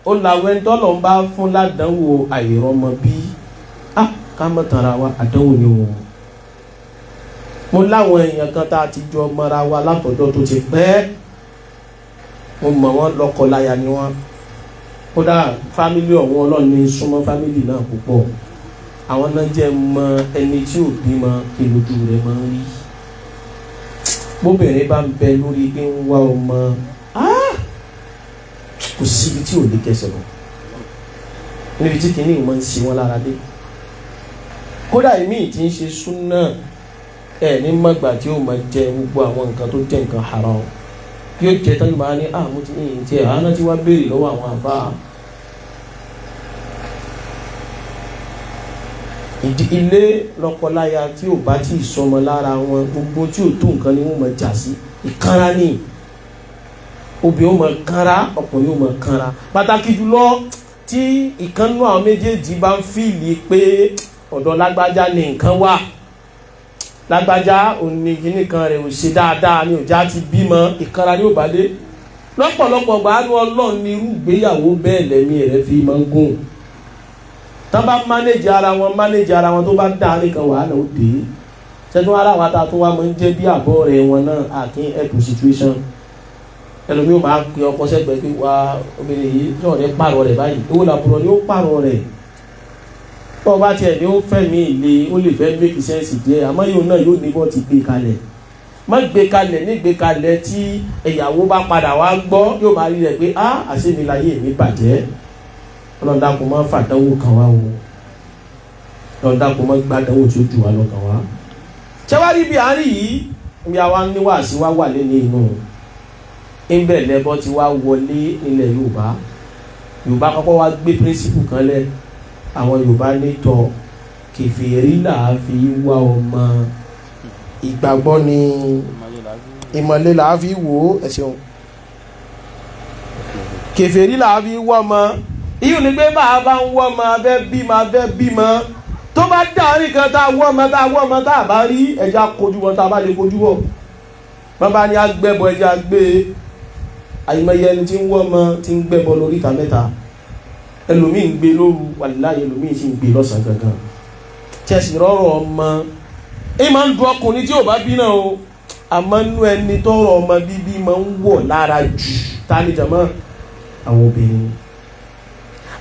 ó làwọn ẹni tó lọ ń bá fún ládánwò àìrọ́mọ bí ká mọ̀ tara wa àdánwò ni wọn mo láwọn èèyàn kan tá a ti jọ mọ́ra wa látọ̀dọ̀ tó ti pẹ́ mo mọ̀ wọ́n lọ́kọláya ni wọ́n kódà fámílì ọ̀hún Ọlọ́run ní súnmọ́ fámílì náà púpọ̀ àwọn náà jẹ́ mọ ẹni tí ò bímọ kí lójú rẹ̀ máa ń rí bóbìnrin bá ń bẹ lórí pé ń wá ọmọ kò síbi tí ò lè kẹsẹ̀ lọ níbi tí kìíní ìmọ̀ ń ṣe wọ́n lára dé kódà èmi tí ń ṣe súnà ní mọ́gbà tí ó máa jẹ gbogbo àwọn nǹkan tó jẹ́ nǹkan haram yóò jẹ tán máa ní mo ti ní ìyìn tí ẹ̀ àánà tí wá béèrè lọ́wọ́ àwọn àbá ìdí ilé lọ́kọláya tí ò bá tí ì sọmọ lára wọn gbogbo tí ò tó nǹkan ni wọ́n máa jà sí ìkanra ní obìnrin ó máa kanra ọkùnrin ó máa kanra pàtàkì jùlọ tí ìkànnú àwọn méjèèjì bá ń fìlì pé ọ̀dọ̀ lágbájá ní nǹkan wà lágbájá òní kíní kan rẹ̀ ò ṣe dáadáa ní òjá ti bímọ ìkanra ní òbálé lọ́pọ̀lọpọ̀ gbàánú Ọlọ́run ní irú ìgbéyàwó bẹ́ẹ̀ lẹ́mí rẹ̀ fi máa ń gùn tán bá mánéjì ara wọn tó bá dá nìkan wàhálà ó dé ṣẹ́tún ara wa ta tó wá máa ń jẹ́ bí àbọ̀ rẹ̀ wọn náà àkín ẹ̀kú situation ẹlòmíì máa pe ọkọ sẹ́gbẹ̀ẹ́ pé wá obìnrin yìí tí ọ̀rẹ́ pààrọ̀ rẹ̀ báyìí owó làbúrò ni ó pààrọ̀ rẹ̀ tó bá tiẹ̀ ní ó fẹ́ mi ìlé ó lè fẹ́ make sense díẹ̀ àmọ́ yóò náà yóò ní bọ́ ti gbé kalẹ̀ má gbé kalẹ̀ ní gbé kalẹ̀ tí ìyàwó bá padà wá gbọ́ yóò bá rí rẹ̀ pé àṣẹ́mi láyé mi bàjẹ́ ọlọ́dà kò má fàdánwò kan wá o ọlọ́dà kò má gbàdánwò tí ó jù wá lọ́kàn wá. ṣẹ́wárí bí àárín yìí bí àwa níwáàsí wá wà lé ní inú ìbẹ̀ lẹ́bọ̀ tí wá wọlé nílẹ̀ Yorùbá kọ́kọ́ wá gbé píríncípù kan lẹ̀ àwọn Yorùbá nítọ̀ kèfèrí làá fi wá ọmọ ìgbàgbọ́ ni ìmọ̀lẹ́ làá fi wò ó ẹ̀ṣẹ̀un kèfèrí làá fi wá ọmọ iyùn ní pé bá a bá ń wọ́ ọmọ abẹ́ bímọ tó bá dárí kan tá a wọ́ ọmọ tá a bá rí ẹja kojú wọn tá a bá lè kojú wọ̀ bàbá ní agbẹ́bọ ẹja gbé àyìnbáyé ẹni tí ń wọ́ ọmọ tí ń gbẹ́bọ lórí ìta mẹ́ta ẹlòmíì ń gbé lóru wàláhì ẹlòmíì sì ń gbé lọ́sàn gangan tẹ̀sí rọ́rọ̀ ọmọ ẹ máa ń du ọkùnrin tí ò bá bí náà o àmọ́ nú ẹni tọrọ ọmọ bíbí máa ń wọ̀ lára jù tani jàmọ́ àwọn obìnrin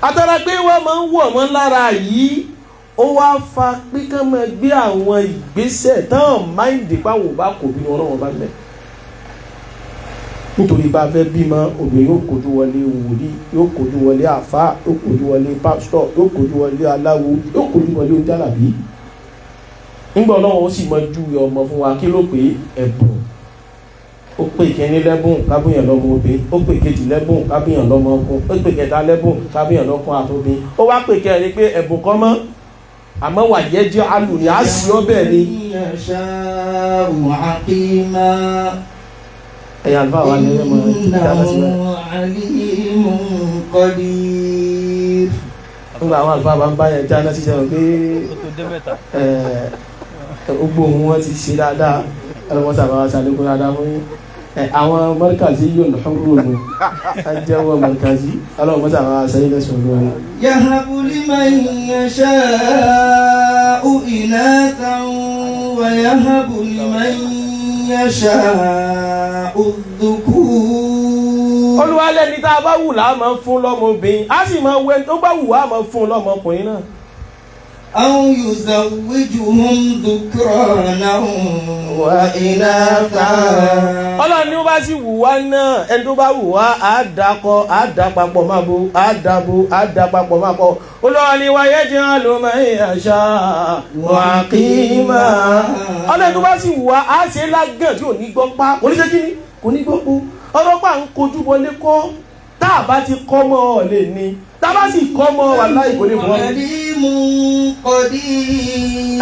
àtàrà pé wọ́n máa ń wọ̀ wọ́n lára yìí ó wá fa pé ká máa gbé àwọn ìgbésẹ̀ tán máìndì páwò bá kò bí wọn náà wọn bá mẹ́ nítorí bá fẹ́ bímọ obìnrin yóò kojú wọlé wòlíì yóò kojú wọlé àfáà yóò kojú wọlé pásítọ̀ yóò kojú wọlé aláwo yóò kojú wọlé oúnjàlábí nígbà náà ó sì máa júwe ọmọ fún wa kí ló pé ẹ̀bùn ó pè kíní lẹ́bùn kábíyàn lọ́mọ obìnrin ó pè kejì lẹ́bùn kábíyàn lọ́mọ ọkùnrin ó pè kẹta lẹ́bùn kábíyàn lọ́kùnrin àtòbí ó wá pè kẹrin pé ẹ̀bùn kan mọ́ àmọ́ wà jẹ́ jẹ́ alù ní àásì ọbẹ̀ ni. ẹ̀yà àlùfáà wà ní ẹ̀mọ́ ìdáná sílẹ̀. nígbà àwọn àlùfáà bá ń bá yẹn jáná síṣẹ́ wọn pé gbogbo ohun wọn ti ṣe dáadáa ẹlọ́wọ́n sábà wá sálẹ́kùn dáadáa fún àwọn mọ́ríkàzí yóò lọ́rùn òun ajẹ́wọ́ mọ́ríkàzí ọlọ́wọ́n sábà wá sẹ́yìn lẹ́sùn lórí. yahabu liman yasha'u inathan wa yahabu liman yasha'u dhukur. olúwalẹ̀ ní tá a bá wù láà máa fún lọ́mọbìnrin á sì máa wẹ́ tó bá wù wá máa fún lọ́mọkùnrin náà. أو يزوجهم ذكرانا وإناثا. Ọlọ́run ní ó bá sì wù wá náà ẹni tó bá wù wá á dàkọ á dàpapọ̀ máa bo á dàbò á dàpapọ̀ máa kọ. Ọlọ́run ní wa yaj'alu man yasha'u aqima. Ọlọ́run tó bá sì wù wá á ṣe lágàn tí ò ní gbọ́ pa oníṣẹ́ kí ni kò ní gbọ́ po ọlọ́pàá ń kojú wọlé kọ́ tá a bá ti kọ́ mọ́ ọ lè ní tá a bá sì kọ́ mọ́ wà láì kò lè fọ́.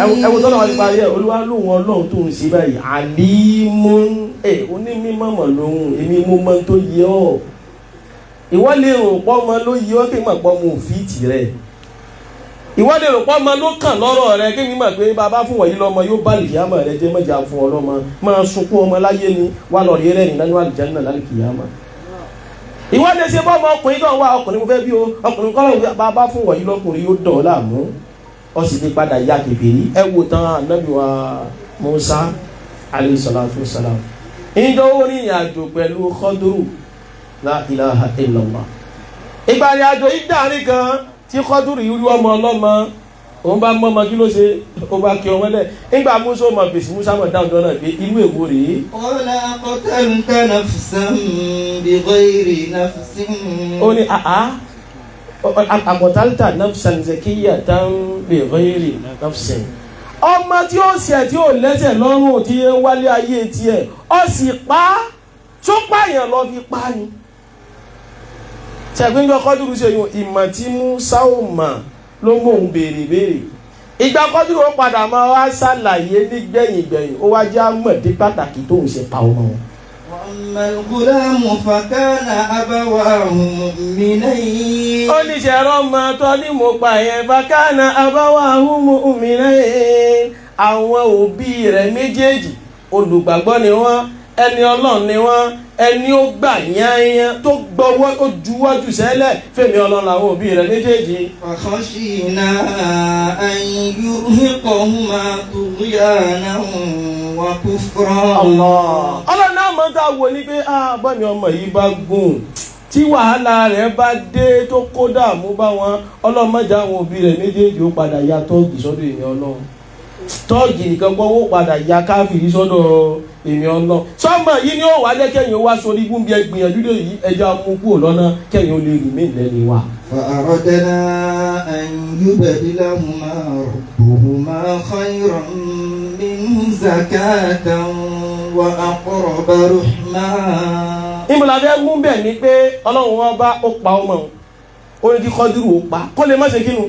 ẹwù tọ́lá wa ti parí ẹ̀ olúwa lóhun ọlọ́run tó ń ṣe báyìí àlímún onímọ̀ lóhun èmi mo mọ tó yẹ ọ́ ìwọ lè rò pọ́ ọmọ ló yẹ ọ́ kí n mọ̀ pọ́ ọmọ òfin tì rẹ̀ ìwọ lè rò pọ́ ọmọ ló kàn lọ́rọ̀ rẹ̀ kí n mọ̀ pé bàbá fún wọ̀nyí lọ́mọ yóò bá lìyàmọ̀ rẹ̀ jẹ́ mọ́jà fún ọlọ́mọ máa sunkún ọmọ láyé ni wà lọ́ọ̀rì rẹ̀ nínú àlùjánnà lálẹ́ kìyàmọ̀ ìwọ lè ṣe bọ́ ọmọ ọkùnrin náà wá ọkùnrin mo fẹ́ bí o ọkùnrin kọ́ bàbá fún wọ̀nyí lọ́kùnrin yóò dọ̀ ọ́ láàmú ó sì ti padà ya kèfèrí ẹ wò tán Ànábì wa Musa alayhi salatu wassalam ìjọ orí ìrìnàjò pẹ̀lú Khadru la ilaha illallah ìgbà ìrìnàjò ìdárí kan tí Khadru yìí rí ọmọ ọlọ́mọ òun bá mọ́mọ kí ló ṣe ó bá kí ọmọ lẹ̀ nígbà Musa ọmọ fèsì Musa mọ̀ dáhùn jọ náà pé irú èwo rèé. qala qatalta nafsan bighayri nafsin. ó ní àkọ̀tálítà nafsan zakiyatan bighayri nafsin ọmọ tí ó ṣẹ̀ tí ó lẹ́sẹ̀ lọ́rùn tí ń wálé ayé tiẹ̀ ó sì pa á tó pààyàn lọ fi pa ni. ṣàgbéńjọ Khadru ṣe yun ìmọ̀ tí Musa ò mọ̀ ló mú òun béèrè ìgbà Khadru ó padà máa wá ṣàlàyé nígbẹ̀yìn ó wá já mọ̀dé pàtàkì tóun ṣe pa ọmọ wọn. وأما الغلام فكان أبواه مؤمنين. ó ní ṣẹ̀rọ ọmọ tó ní mo pa yẹn فكان أبواه مؤمنين. àwọn òbí rẹ̀ méjèèjì olùgbàgbọ́ ni wọ́n ẹni Ọlọ́run ni wọ́n ẹni ó gbà yányán tó gbọ́wọ́ ó juwọ́jú sẹ́lẹ̀ fèmí Ọlọ́run làwọn òbí rẹ̀ méjèèjì. فخشينا أن يرهقهما طغيانا وكفرا. Ọlọ́run náà mọ̀ tá a wò ní pé bọ́ni ọmọ yìí bá gùn tí wàhálà rẹ̀ bá dé tó kó dààmú bá wọn ọlọ́mọdé àwọn òbí rẹ̀ méjèèjì ó padà ya tọ́ọ̀gì sọ́dọ̀ èmi Ọlọ́run tọ́ọ̀gì nìkan gbọ́ ó padà ya káfíìrì sọ́dọ̀ èmi Ọlọ́run sọ́mọ yìí ni ó wà lẹ́kẹ̀yìn ó wá sórí gúnbí ẹgbìyànjú lè yí ẹja mú kúrò lọ́nà kẹ́yìn ó lè rí mí lẹ́ni wa. فأردنا أن يبدلهما ربهما خيرا منه زكاة وأقرب رحما. ìmọ̀lábẹ́ mú bẹ́ẹ̀ ni pé Ọlọ́run wọn bá ó pa ọmọ ó ní kí Khadru ó pa kó lè má ṣe kínú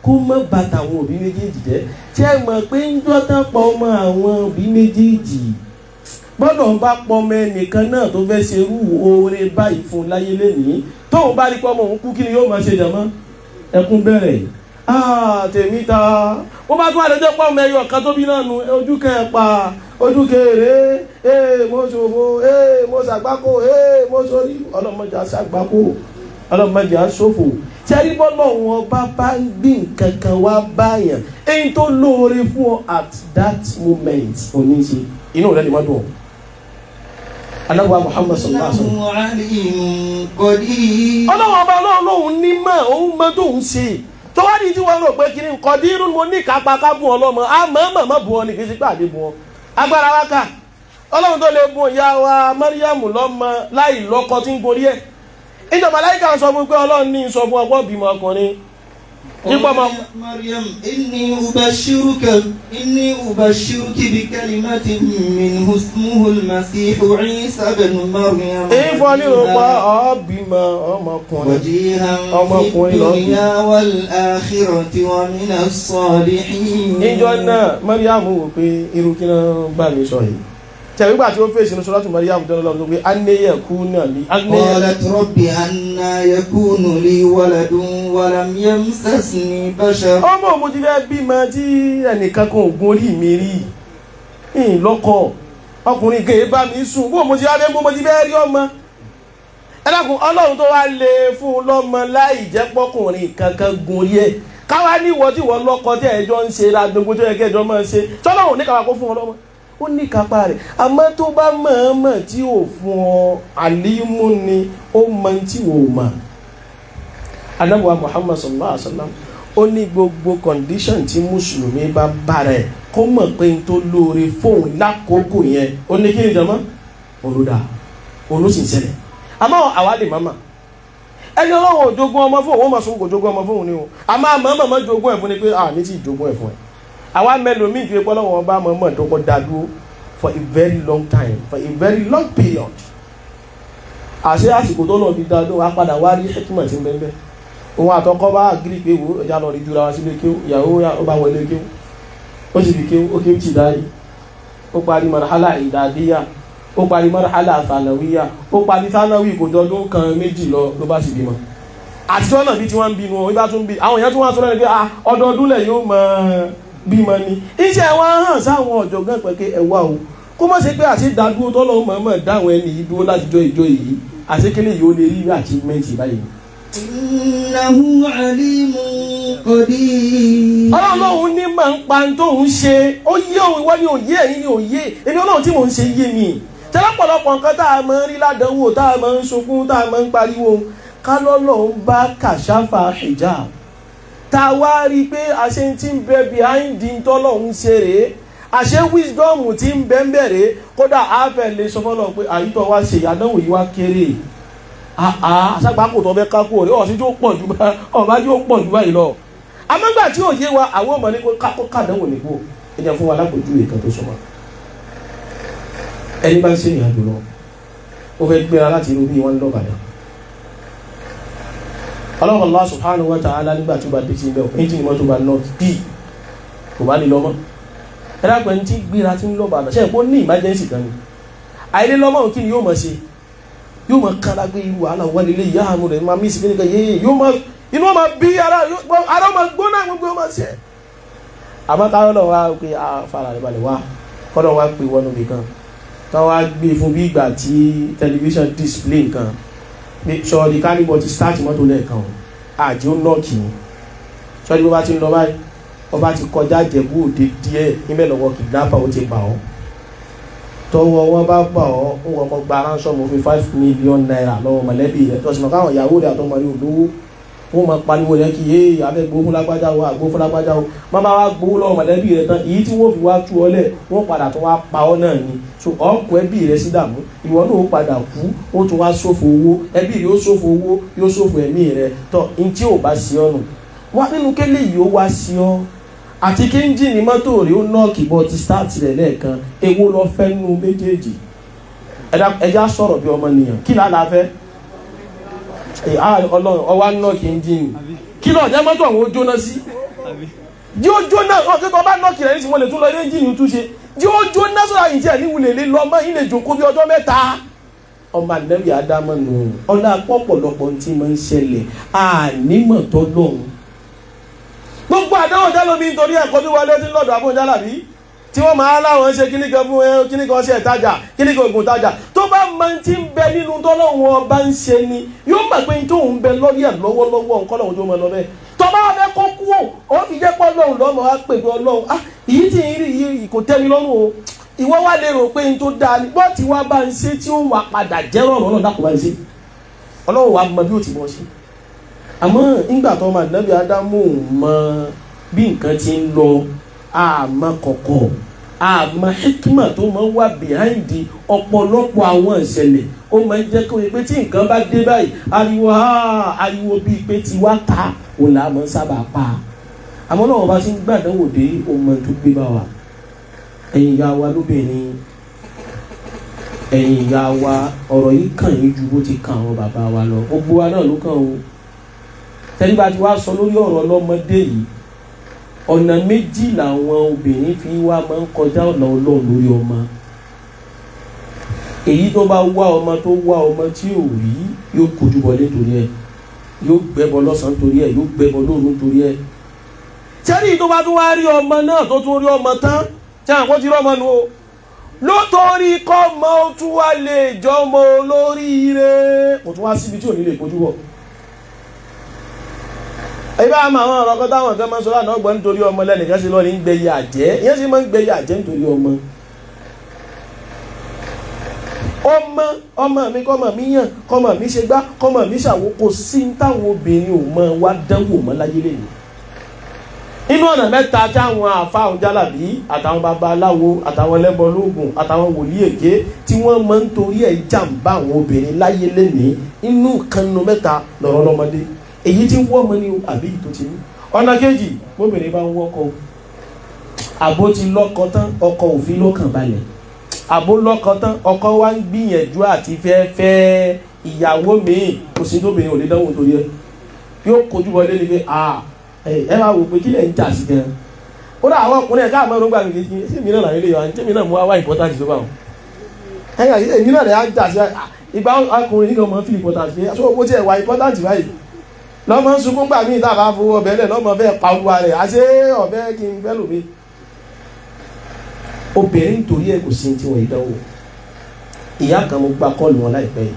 kó má bàtà àwọn òbí méjèèjì jẹ́ tí ẹ mọ̀ pé ń jọ́ tán pa ọmọ àwọn òbí méjèèjì gbọ́dọ̀ ń bá pọ̀ ọmọ ẹnìkan náà tó fẹ́ ṣe irú oore báyìí fún láyé lẹ́nìí tóun bá rí pọ́ ọmọ òun kú kí ni yóò máa ṣe jàmọ́ ẹkún bẹ̀rẹ̀ tèmi ta ó bá tún àdéjọ́ pọ́ ọmọ ẹyọ kan tó bí náà nu ojú kẹpa ojú kéré mo ṣòfò mo ṣàgbákò mo sórí ọlọ́mọdé aṣàgbákò ọlọ́mọdé aṣòfò tẹ́rí bọ́lọ̀ wọn bá ń gbé nǹkan kan wá báyàn èyí tó lóore fún ọ at that moment oníṣe inú rẹ̀ ni má dùn ọ́. Anábọ̀ Muhammad sallallahu alaihi wasallam. Ọlọ́wọ́ ọba ọlọ́run lóhun ní mọ̀ òun mọ́ tó ń ṣe tó wá ní tí wọ́n rò pé kí ni nǹkan dírú mo ní kápá ká bùn ọlọ́mọ àmọ́ bùn ọ ní kí n ṣe pé àdé bùn ọ. Agbára wa kà ọlọ́run tó lè bùn ìyá wa Mariam lọ́mọ láì lọ́kọ tí ń gorí ẹ̀. Ìjọba láìka sọ fún pé ọlọ́run ní sọ fún ọgbọ́n bímọ ọkùnrin مريم إني أبشرك بكلمة منه اسمه المسيح عيسى بن مريم وجيها في الدنيا والآخرة ومن الصالحين. ìjọ náà Mariam wò pé irú kí náà bá mi sọ yìí tẹ̀wé gbà tí ó fèsì ní sọ́lá tó Mariam tó lọ́wọ́ pé anéyẹ kú náà ní. qalat rabbi anna yakunu li waladun wa lam yamsasni bashar. ọmọ mo ti fẹ́ bímọ tí ẹnìkan kan ò gun orí mi rí lọ́kọ ọkùnrin kèé bá mi sùn bó mo ti wá bó mo ti fẹ́ rí ọmọ ẹlẹ́kùn Ọlọ́run tó wá lè fún un lọ́mọ láì jẹ́ pọ́kùnrin kankan gun orí ẹ̀ káwá ní ìwọ tí wọ́n lọ́kọ tí ẹ̀jọ́ ń ṣe ládùúgbò tó yẹ kí ẹjọ́ máa ṣe tọ́lọ́run ní káwá kó fún wọn lọ́mọ ó ní kápá rẹ̀ àmọ́ tó bá mọ̀ọ́mọ̀ tí ò fún ọ àlímú ni ó mọ tí ò mọ̀. Ànábì wa Muhammad sallallahu alaihi wa sallam ó ní gbogbo condition tí mùsùlùmí bá bá rẹ̀ kó mọ̀ pé n tó lóore fóun lákòókò yẹn ó ní kí ni jọmọ́ olùdá olùsìnsẹ̀lẹ̀ àmọ́ àwa lè mọ̀ọ́mọ̀ ẹni Ọlọ́run ò jogún ọmọ fóun ó mọ̀ sún kò jogún ọmọ fóun ni o àmọ́ àmọ́ jogún ẹ̀ fún ni pé ní tí ì jogún ẹ̀ fún ẹ̀ àwa mẹ́lòmíì ju epo Ọlọ́run ọba mọ̀ọ́mọ̀ tó kọ́ da dúró for a very long time for a very long period àṣẹ àsìkò tó lọ́ọ́ fi da dúró wá padà wá rí hekima tí ń bẹ́ẹ̀ bẹ́ẹ̀ òun àtọkọ́ bá gírí pé wò ẹja lọ rí jura wá sílé kéwù ìyàwó ó bá wọlé kéwù ó sì fi kéwù ó kéwù tì dáyé ó parí marhala ìdádíyà ó parí marhala sànàwíyà ó parí sànàwí kò jọ ọdún kan méjì ló bá sì bímọ àtijọ́ náà bí tí wọ́n ń bínú ọ ibà tún bí àwọn èèyàn tún wá sọ́rọ́ ẹni pé ọdọọdún lẹ̀ yóò máa bímọ ni iṣẹ́ wọn hàn sáwọn ọ̀jọ̀gbọ́n pẹ̀kẹ́ ẹ̀wà o kó má ṣe pé àti ìdádúró tọ́lọ́ mọ̀ọ́mọ̀ dáwọn ẹni yìí dúró láti jọ ìjọ yìí àṣekélé yìí ó lè rí achievement báyìí. Innahu alimun qadir. Ọlọ́run ní máa ń pa tóun ṣe ó yé òun wọ́n ní òye ẹ̀yìn ní òye èmi Ọlọ́run tí mò ń ṣe yé mi tẹ́lẹ̀pọ̀lọpọ̀ nǹkan tá a máa ń rí ládánwò tá a máa ń sunkún tá a máa ń pariwo ká lọ́lọ́run bá kàṣáfà hijab tá a wá rí i pé àṣẹ tí ń bẹ behind tọ́lọ́run ṣe rèé àṣẹ wisdom tí ń bẹ ń bẹ̀rẹ̀ kódà àfẹ́ lè sọ fọ́lọ́ pé àyítọ́ wá ṣe ìyàdánwò yìí wá kéré àṣàgbákò tó fẹ́ kákó rẹ̀ ọ̀sìn tí ó pọ̀ jù báyìí lọ amọ́gbà tí ò yé wa àwọn ọmọ ní kó kàdánwò nípò ẹ̀jẹ̀ fún wa lápòjú ìkan tó sọmọ ẹni bá ń ṣe ìrìnàjò lọ ó fẹ́ gbéra láti irú bí wọ́n lọ́bàdàn ọlọ́run Allah subhanahu wa ta'ala nígbà tí ó bá dé sí ibẹ̀ engine mọ́tò bá north b kò bá lè lọ́mọ́ ẹ̀dàpẹ̀ ní tí gbéra tí ń lọ́bàdàn ṣe ìpó ní emergency kan ni àìlè lọ́mọ́ kí ni yóò mọ̀ ṣe yóò mọ̀ kán lágbé irú wàhálà wọ́n lè yá àánú rẹ̀ máa mí sí kíníkà yéé yóò mọ̀ inú ọmọ bí ara ọmọ gbóná gbogbo ọmọ ṣe àmọ́ káyọ̀ lọ wá pé fara rẹ̀ balẹ̀ wá kọ́dọ̀ wá pé wọnú nìkan ká wá gbé fún bí ìgbà tí tẹlifíṣàn display nǹkan sọ̀rọ̀ ìkánibọ̀ ti start mọ́tò lẹ́ẹ̀kan àjò nọ́ọ̀kì ní sọ́ọ́dí bó bá ti ń lọ báyìí ọba ti kọjá Ìjẹ̀bú Òde díẹ̀ níbẹ̀ lọ́wọ́ kìdnápà ó ti bà ọ́ tọwọ́ wọn bá bà ọ́ ń kọ́kọ́ gba ránṣọ́ọ̀mù fi 5 million naira lọ́wọ́ mọ̀lẹ́bí rẹ̀ tó sì mọ̀ káwọn ìyàwó rẹ̀ àtọmọ rẹ̀ olówó wọ́n máa pariwo rẹ̀ kí yé abẹ́ gbowó fún lágbájá o àgbo fún lágbájá o má bá wá gbowó lọ́wọ́ mọ̀lẹ́bí rẹ̀ tán èyí tí wọ́n fi wá tú ọ lẹ̀ wọ́n padà tó wá pa ọ́ náà ni so ọkọ̀ ẹbí rẹ̀ sí dààmú ìwọ náà ó padà kú ó tún wá ṣòfò owó ẹbí rẹ̀ ó ṣòfò owó yóò ṣòfò ẹ̀mí rẹ̀ tọ́ ní tí ò bá sí ọ nù wá nínú kélé yìí ó wá sí ọ àti kí ẹ́ńjìnì mọ́tò rẹ̀ ó nọ́ọ̀kì bọ́ ti start rẹ̀ lẹ́ẹ̀kan èwo lọ fẹ́ nú méjèèjì ẹja sọ̀rọ̀ bí ọmọ nìyàn kí lálàá fẹ́ ọlọ́run ọwá nọ́ọ̀kì ẹ́ńjìnì kí lọ́ọ̀ jẹ́ mọ́tò àwọn ó jóná sí jí ó jóná ọ̀kẹ́kọ̀ọ́ bá nọ́ọ̀kì rẹ̀ ní ìsìnkú lè tún lọ ilé ẹ́ńjìnì túnṣe jí ó jóná sọ́ra yìí tí ẹ̀ níwulẹ̀ lé lọ́mọ ilé jòkó bí ọjọ́ mẹ́ta ọmọ àdẹ́bí adámọ́ nù ọlá pọ̀pọ̀lọpọ̀ tí máa ń ṣẹlẹ̀ ànímọ̀ tọ́lọ́run gbogbo àdáwò jálómi nítorí ẹ̀kọ́ tó wọlé tí lọ́dọ̀ àbójálàbí tí wọ́n máa láwọn ṣe kíníkan fún kíníkan ṣe ìtajà kíníkan ògùn ìtajà tó bá máa ti ń bẹ nínú tọ́lọ́wọ́n ọba ń ṣe ni yóò mọ̀ pé tó ń bẹ lórí ẹ̀ lọ́wọ́lọ́wọ́ nǹkan lọ́wọ́ tó mọ̀ lọ bẹ́ẹ̀ tó bá wà fẹ́ kó kú ó fi jẹ́ pọ́ lọ́hùn lọ́mọ wá pè pé ọlọ́hun èyí tí ń rí yìí kò tẹ́ mi lọ́rùn o ìwọ wá lè rò pé n tó dáa ni bọ́ tí wá bá ń ṣe tí ó wà padà jẹ́rọ̀ ọ̀rọ̀ dákò bá ń ṣe ọlọ́run wà mọ bí ó ti mọ̀ ṣe àmọ́ nígbà tó máa Nábì Ádámù mọ bí nǹkan ti ń lọ àmọ́ kọ̀kọ̀ àmọ́ hikima tó máa ń wà behind ọ̀pọ̀lọpọ̀ àwọn ìṣẹ̀lẹ̀ ó máa ń jẹ́ kó yẹ pé tí nǹkan bá dé báyìí ariwo bíi pé tiwa ta òun là máa ń sábà pa àmọ́ náà wọ́n bá ti ń gbàdánwò dé ọmọ tó gbé bá wa ẹ̀yin ìyá wa lóbìnrin ẹ̀yin ìyá wa ọ̀rọ̀ yìí kàn yín ju bó ti kàn àwọn bàbá wa lọ gbogbo wa náà ló kàn o tẹ́lẹ̀ bá ti wá sọ lórí ọ̀rọ̀ ọlọ́mọdé yìí ọ̀nà méjì làwọn obìnrin fi wá máa ń kọjá ọ̀nà ọlọ́run lórí ọmọ èyí tó bá wá ọmọ tó wá ọmọ tí ò rí yóò kojú bọlé torí ẹ̀ yóò gbẹ́bọ lọ́sàn-án torí ẹ̀ yóò gbẹ́bọ lóru torí ẹ̀ sẹ́ni tó bá tún wá rí ọmọ náà tó tún rí ọmọ tán tí àwọn kò ti rí ọmọ nù o lótorí kọ́ mọ́ ó tún wá lè jọmọ olóríire kò tún wá síbi tí ò ní lè kojú bọ̀ ẹbí àmọ́ àwọn ọ̀rọ̀ kan táwọn kan máa ń sọ láàrín ọgbọ̀n nítorí ọmọ lẹ́nìkan sí lọ́ọ́ ní gbẹ̀yẹ àjẹ́ ìyẹn sì máa ń gbẹ̀yẹ àjẹ́ nítorí ọmọ mi kọ́mọ mi yàn kọ́mọ mi ṣe gbá kọ́mọ mi ṣàwó kò sí táwọn obìnrin ò mọ wá dánwò mọ́ láyé lẹ́yìn inú ọ̀nà mẹ́ta táwọn àfáà jálàbí àtàwọn babaláwo àtàwọn ẹlẹ́bọlóògùn àtàwọn wòlíì èké tí wọ́n máa ń torí ẹ̀ jàǹbá àwọn obìnrin láyé lẹ́yìn inú kanu mẹ́ta lọ́rọ̀ lọ́mọdé èyí tí ń wọ́ ọmọ ní àbí tó ti ní ọ̀nà kejì bóbìnrin bá ń wọ́kọ àbó ti lọ́kọ tán ọkọ òfin lọ́kàn balẹ̀ àbó lọ́kọ tán ọkọ wá ń gbìyànjú àti fẹ́ ìyàwó míì kò sí tóbìnrin ò lè dánwò torí ẹ yóò kojú wọlé ní pé ẹ máa wò pé kí lẹ̀ ń jà sí gan ó dà àwọn ọkùnrin ẹ̀ká àmọ́ ọ̀rọ̀ gbà mí kejì sí mi náà làwọn ilé yọ̀ tèmi náà mú wá important tó bá wọn èmi náà lè á jà sí ìgbà ọkùnrin nígbà mọ́ fi important pé aṣọ owó tí ẹ̀ wá important báyìí lọ́mọ ń sunkún gbà mí ìtàbá fowó ọbẹ̀ lẹ̀ lọ́mọ fẹ́ pa olúwa rẹ̀ àṣé ọ̀bẹ kí n fẹ́ lòmí obìnrin nítorí ẹ̀ kò sí tí wọ́n ìdánwò ìyá kan mo gba kọ́ọ̀lù wọn láìpẹ́ yìí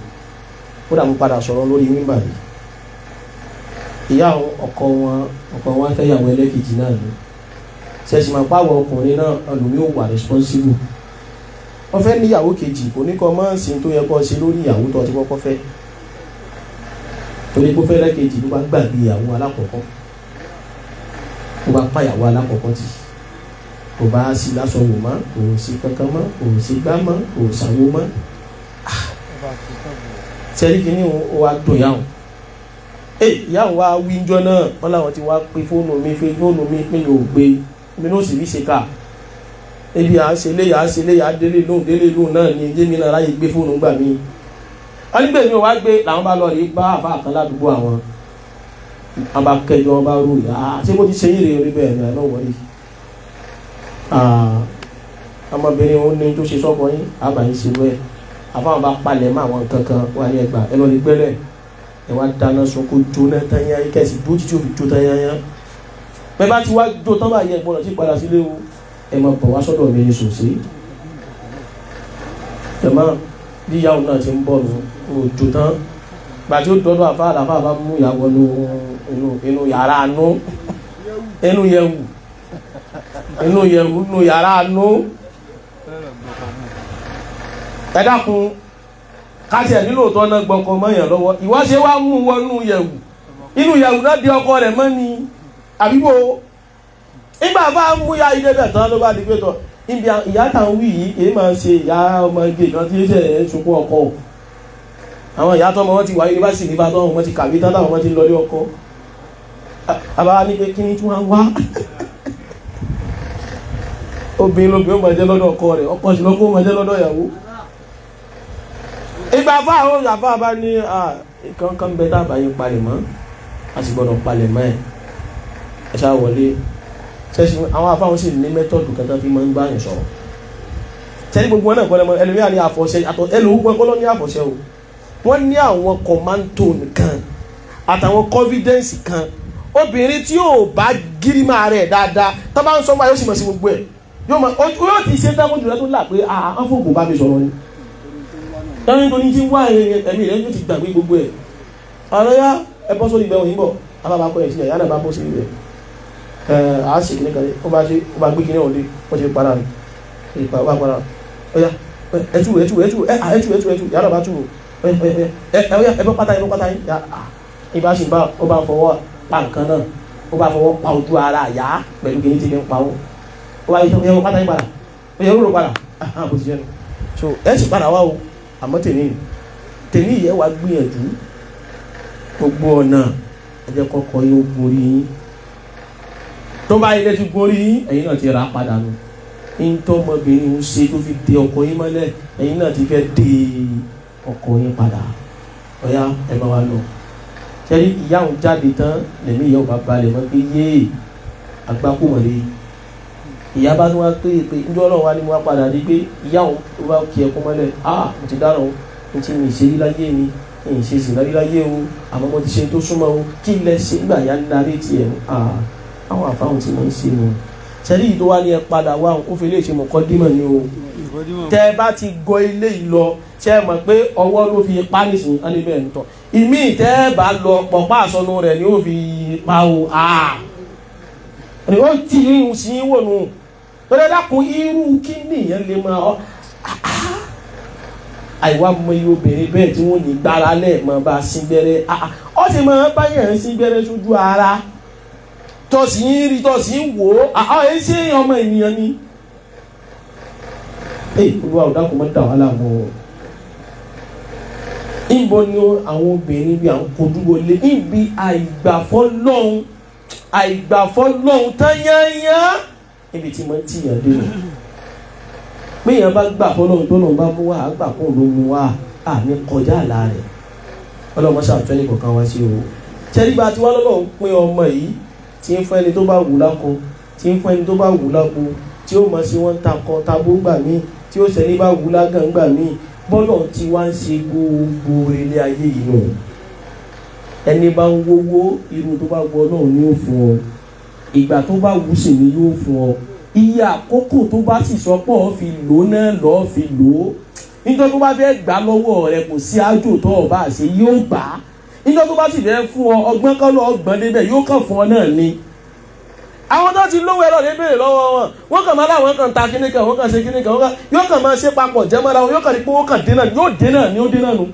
ó dà mo padà sọ̀rọ̀ lórí mímbà rí ìyá ọkọ wọn fẹ́ yàwó ẹlẹ́kejì náà ni ṣẹ̀ṣì máa pàwọ̀ ọkùnrin náà ọlùmí ò wà responsible wọ́n fẹ́ níyàwó kejì kò ní kọ́ mọ́ sí tó yẹ kọ́ ṣe lórí ìyàwó tó ti kọ́kọ́ fẹ́ torí kó fẹ́ lẹ́kejì ló bá gbàgbé ìyàwó alákọ̀ọ́kọ́ ó bá pàyàwó alákọ̀ọ́kọ́ tì kò bá sí lásán wò mọ́ kò sí kankan mọ́ kò sí gbá mọ́ kò sàwó mọ́ sẹ́rí kìíní ó wá dùn yàwó ìyàwó wa wíjọ náà wọ́n láwọn ti wá pé fóònù mi pé yóò gbé mi ló sì rí ṣe ká ebi à ń ṣe léyà délé lóhùn náà ni jẹ́mi náà ráyè gbé fóònù gbà mí alígbè mi ò wá gbé làwọn bá lọ rí bá àfa kan ládùúgbò àwọn bá kẹjọ wọn bá rò yá ṣé mo ti ṣe yín rèé orí bẹ́ẹ̀ ni àná wọlé ọmọbìnrin òun ní tó ṣe sọ́kọ yín àbáyé ṣe wẹ́ àfáwọn bá palẹ̀ mọ́ àwọn nǹkan kan wà ní ẹgbà ẹ lọ lè gbẹ́lẹ̀ ẹ wá dáná sun kó jóná tán yá kẹ́sì bó ti tí ó fi jó tán yá bẹ́ẹ̀ bá ti wá jó tán báyìí ẹ gbọ́dọ̀ sí padà sílé o ẹ máa bọ̀ wá sọ́dọ̀ mi ní sòsí ẹ máa bí ìyàwó náà ti ń bọ̀ nù òjò tán gbàtí ó dọ́dọ̀ àfáà bá mú ìyàwó inú yàrá nú inú yàrá nú ẹ dákun káàtì ẹ̀ nílò tọ́ náà gbọ́kọ mọ́yàn lọ́wọ́ ìwọ́ṣe wá mú wọnú yẹ̀wù inú yẹ̀wù náà di ọkọ rẹ̀ mọ́ ni àbíbò ìgbà bá mú ya ilé bẹ̀ tán ló bá di pé tọ́ ibi ìyá táwọn wí yìí èyí máa ń ṣe ìyá ọmọ igi kan tí ó ṣe ń sunkún ọkọ àwọn ìyá tọ́mọ wọn ti wà yunifásitì nípa tọ́mọ wọn ti kàwé tán táwọn wọn ti lọ lé ọkọ àbá ní pé kí ni tí wọ́n wá obìnrin ó máa jẹ́ lọ́dọ̀ ọkọ rẹ̀ ọkọ sì lọ́kọ́ ó máa jẹ́ lọ́dọ̀ ìyàwó ìgbà fáwọn àfáà bá ní kankan bẹ tábà yín palẹ̀ mọ́ a sì gbọ́dọ̀ palẹ̀ mọ́ ẹ̀ ṣá wọlé ṣẹ́ṣin àwọn àfáwọn sì ní mẹ́tọ̀dù kan tó fi máa ń gbá yẹn sọ̀rọ̀ ṣẹ́ni gbogbo wọn náà kọ́ lẹ́mọ ẹlòmíà ní àfọ̀ṣẹ ẹlòmíà kọ́ lọ́ ní àfọ̀ṣẹ o wọ́n ní àwọn commando nìkan àtàwọn confidence kan obìnrin tí yóò bá gírímà rẹ̀ dáadáa tó bá ń sọ wá yóò sì mọ̀ sí gbogbo ẹ̀ yóò ti ṣe táwọn jùlọ tó là pé àwọn fòògùn bá mi sọ̀rọ̀ ni ẹni tó ní tí ń wá ẹ̀mí rẹ̀ yóò ti gbàgbé gbogbo ẹ̀ ọ̀rọ̀ yá ẹbọ́ sórí ìgbẹ̀wọ̀n yìí bọ̀ alábàápọ̀ ẹ̀ sílẹ̀ yánà bá bọ́ sí ilẹ̀ a sì kìnnì kan ó bá gbé kìnnì ọ̀lẹ́ wọ́n ti padà rẹ̀ ìpa wà padà ọ̀yá ẹtù yánà bá tù ẹbọ́ pátá yìí ìbá sì bá ó bá fọwọ́ pa nǹkan náà ó bá fọwọ́ pa ojú ara àyá pẹ̀lú kìnnì tí fi ń pa ó bá yẹ pátá yìí padà ẹ̀yẹ́ rò padà bó ti jẹ́ nu so ẹ̀ sì padà wá o àmọ́ tèmi yẹ wá gbìyànjú gbogbo ọ̀nà ẹ̀jẹ̀ kọ́kọ́ yóò borí yín tó bá ilé ti borí yín ẹ̀yin náà ti rà padà nù ní tọ́mọbìnrin ń ṣe tó fi de ọkọ yín mọ́lẹ̀ ẹ̀yin náà ti fẹ́ de ọkọ yín padà ọ̀yá ẹ̀ bá wa lọ sẹ́rí ìyá òun jáde tán lẹ́mí ìyá òun bá balẹ̀ mọ́ pé yéè àgbákò wọlé ìyá bá tún wá pé njọ́ ọlọ́run wá ní wá padà rí pé ìyá òun tó bá kí ẹkún mọ́lẹ̀ mo ti dáràn mo ti mi ìṣe líláyé mi ìṣe sì náà líláyé o àmọ́ mo ti ṣe tó súnmọ́ o kí lẹ ṣe nígbà yá ń darí tiẹ̀ àwọn àfáwọn tí mo ń ṣe mu sẹ́rí yìí tó wá ní ẹ padà wá ó fi lè ṣe mọ̀kọ́ dímọ̀ ni o tẹ́ ẹ bá ti gọ ilé yìí lọ ṣe é mọ̀ pé ọwọ́ ló fi pa nísìnyí á ní bẹ́ẹ̀ ń tọ́ ìmí tẹ́ ẹ bá lọ pọ̀pá àsọnù rẹ̀ ni ó fi pa o ó ti irun sí wò nù lọ́dọ̀ dákun irú kí nìyẹn lè máa ọ́ àìwá mọ iye obìnrin bẹ́ẹ̀ tí wọ́n ní gbára lẹ́ẹ̀mọ́ bá sín gbẹ́rẹ́ ó sì máa bá yẹn sín gbẹ́rẹ́ sójú ara tọ́sí ń rí tọ́sí ń wò ó ẹ̀ ṣe ọmọ ènìyàn ni olúwa ò dákun mọ́ dà wá láàmú o ìbò ni àwọn obìnrin bí àwọn kojú wọlé níbi àìgbàfọ́lọ́hún tán yányá níbi tí mo ń tìyàn dé nù pé èèyàn bá gbà fọ́lọ́hún tó lọ́n bá mú wá àgbà kó ló mú wá àmì kọjá àlá rẹ̀ ọlọ́mọ ṣàtúnṣe ní kọ̀ọ̀kan wá sí o ṣẹ́rí bá ti wá lọ́lọ́run pín ọmọ yìí tí ń fún ẹni tó bá wù lákọ tí ń fún ẹni tó bá wù lápò tí ó mọ̀ sí wọn takọ tabó gbà míì tí ó sẹ́ni bá wù lágàn gbà míì bọ́lọ̀ tí wá ń ṣe gbogbo ilé ayé yìí nù ẹni bá ń wówó irú tó bá wù Ọlọ́run ni ó fún ọ ìgbà tó bá wù sí ni yóò fún ọ iye àkókò tó bá sì sọ pọ̀ fi lò náà lọ́ọ́ fi lò ó níjọ́ tó bá fẹ́ gbà lọ́wọ́ rẹ kò sí àjò tó ọba àṣẹ yóò gbà á níjọ́ tó bá sì fẹ́ fún ọ ọgbọ́n kọ́ lọ́ọ́ gbọ́n débẹ̀ yóò kàn fún ọ náà ni àwọn tó ti lówó ẹ̀rọ lè béèrè lọ́wọ́ wọn kàn máa láwọn kan ta kíní kan wọn kàn ṣe kíní kan yóò kàn máa ṣe papọ̀ jẹ́ mọ́ra wọn yóò kàn ní pé wọ́n kàn dé náà yóò dé náà ni ó dé náà nu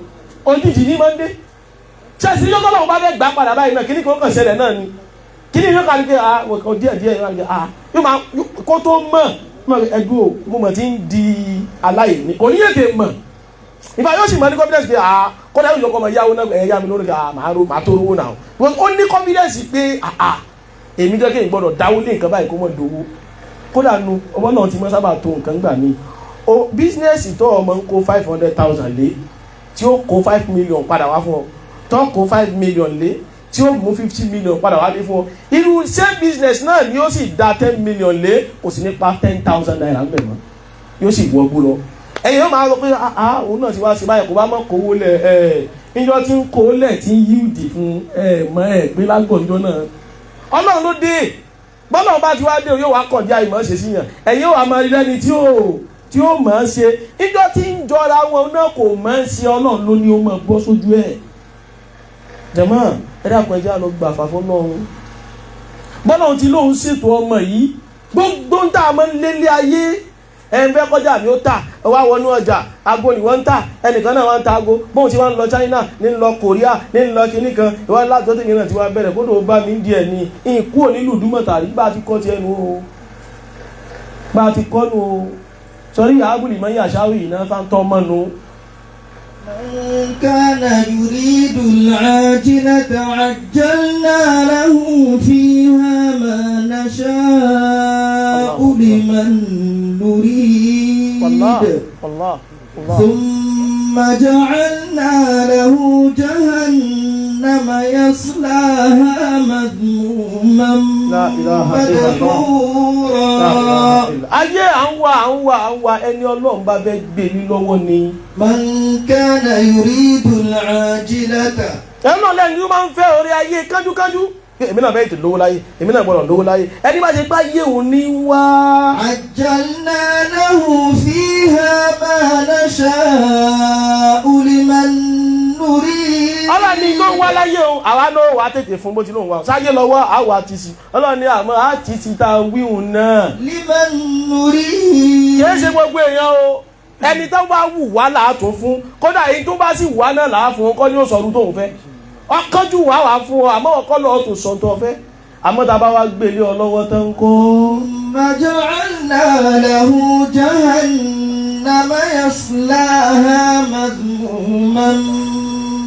òjijì ní máa ń dé ṣẹ́ẹ̀sì yóò kọ́ lọ́wọ́ bá fẹ́ gbà padà báyìí náà kíní kan ó kàn ṣẹlẹ̀ náà ni kíní yóò kàn ní pé díẹ̀ yóò máa kó tó mọ̀ ẹ̀dùn o mo mọ̀ tí ń di aláìní kò ní ètè mọ̀ ìfà yóò sì mọ̀ ní confidence pé kọ́dà yóò kọ́ mọ̀ yáwó náà ẹ̀yà mi lórí màá tó rówó náà ó ní confidence pé èmi jẹ́ kí n gbọ́dọ̀ dáwó lé nǹkan báyìí kó mọ̀ dowó kódà nu ọmọ náà ti mọ́ sábà tó nǹkan gbà mí o bísínẹ́sì tó ọmọ ń kó 500,000 lé tí ó kó 5 million padà wá fún ọ tó kó 5 million lé tí ó mú 50 million padà wá lé fún ọ irú same business náà ni ó sì dá 10 million lé kò sì nípa 10,000 naira ń bẹ̀ mọ́ yóò sì wọ́gbó lọ ẹ̀yin ó máa rọ pé òun náà ti wá sí báyìí kò bá mọ̀ kówó lẹ̀ níjọ́ tí ń kó lẹ̀ tí ń yíùdì fún mọ́ pé lágbọ̀njọ́ náà Ọlọ́run ló dé bọ́lọ́run bá ti wá dé yóò wá kọ̀dí àìmọ́ ṣe síyàn ẹ̀yin ò wá máa rí lẹ́ni tí ó máa ṣe ìjọ tí ń jọra wọn náà kò máa ń ṣe Ọlọ́run ló ní ó máa bọ́ sójú ẹ̀ jẹ̀mọ́ ẹ̀dàpọ̀ ẹja lọ gbà fàfọ́ lọ́run bọ́lọ́run ti lóun ṣètò ọmọ yìí gbogbo ń tà máa ń lélé ayé ẹnfẹ́ kọjá mi ó tà wá wọnú ọjà ago ni wọ́n ń tà ẹnìkan náà wọ́n ń ta ago bóun ti wá ń lọ China ní lọ Korea ní lọ kinní kan ìwà látọ́ tí ìrìnà ti wá bẹ̀rẹ̀ kó tó bá mi ń di ẹ̀ ní ìkú onílù dúmọ̀tà rí bá ti kọ́ ti ẹnu o bá ti kọ́ nu o sọrí àábùlì mọ́ yàṣáwì iná fáńtọ́ mọ́nu. من كان يريد العاجلة عجلنا له فيها ما نشاء لمن نريد الله ثم جعلنا له جهنم يصلاها مذموما مدحورا ayé à ń wá ẹni Ọlọ́run bá fẹ́ gbé ní lọ́wọ́ ni. من كان يريد العاجلة ẹnu lẹ́nu yóò máa ń fẹ́ orí ayé kánjúkánjú èmi náà bẹ́ẹ̀ ti lówó láyé èmi náà gbọ́dọ̀ lówó láyé ẹni bá ṣe gbá yé òun ní wá. عجلنا له فيها ما نشاء لمن نريد. Ọlọ́run ní tó ń wá láyé o àwa náà wà á tètè fún bó ti lóun wá sáyé lọ́wọ́ àwa àti sí Ọlọ́run ní àmọ́ àti sí tá a wíhùn náà. لمن نريد. kìí ṣe gbogbo èèyàn o ẹni tó bá wù wá làátún fún kódà èyí tó bá sì wà náà làá fún kọ́ ní òṣòro tóun fẹ́ ọkànjú wà wá fún ọ àmọ́ ọkọ́ lọ́ọ́ tó sọ tó fẹ́ àmọ́ tá a bá wá gbélé ọ lọ́wọ́ tán kọ́. maja'alna lahu jahannama yaslaha madhmuman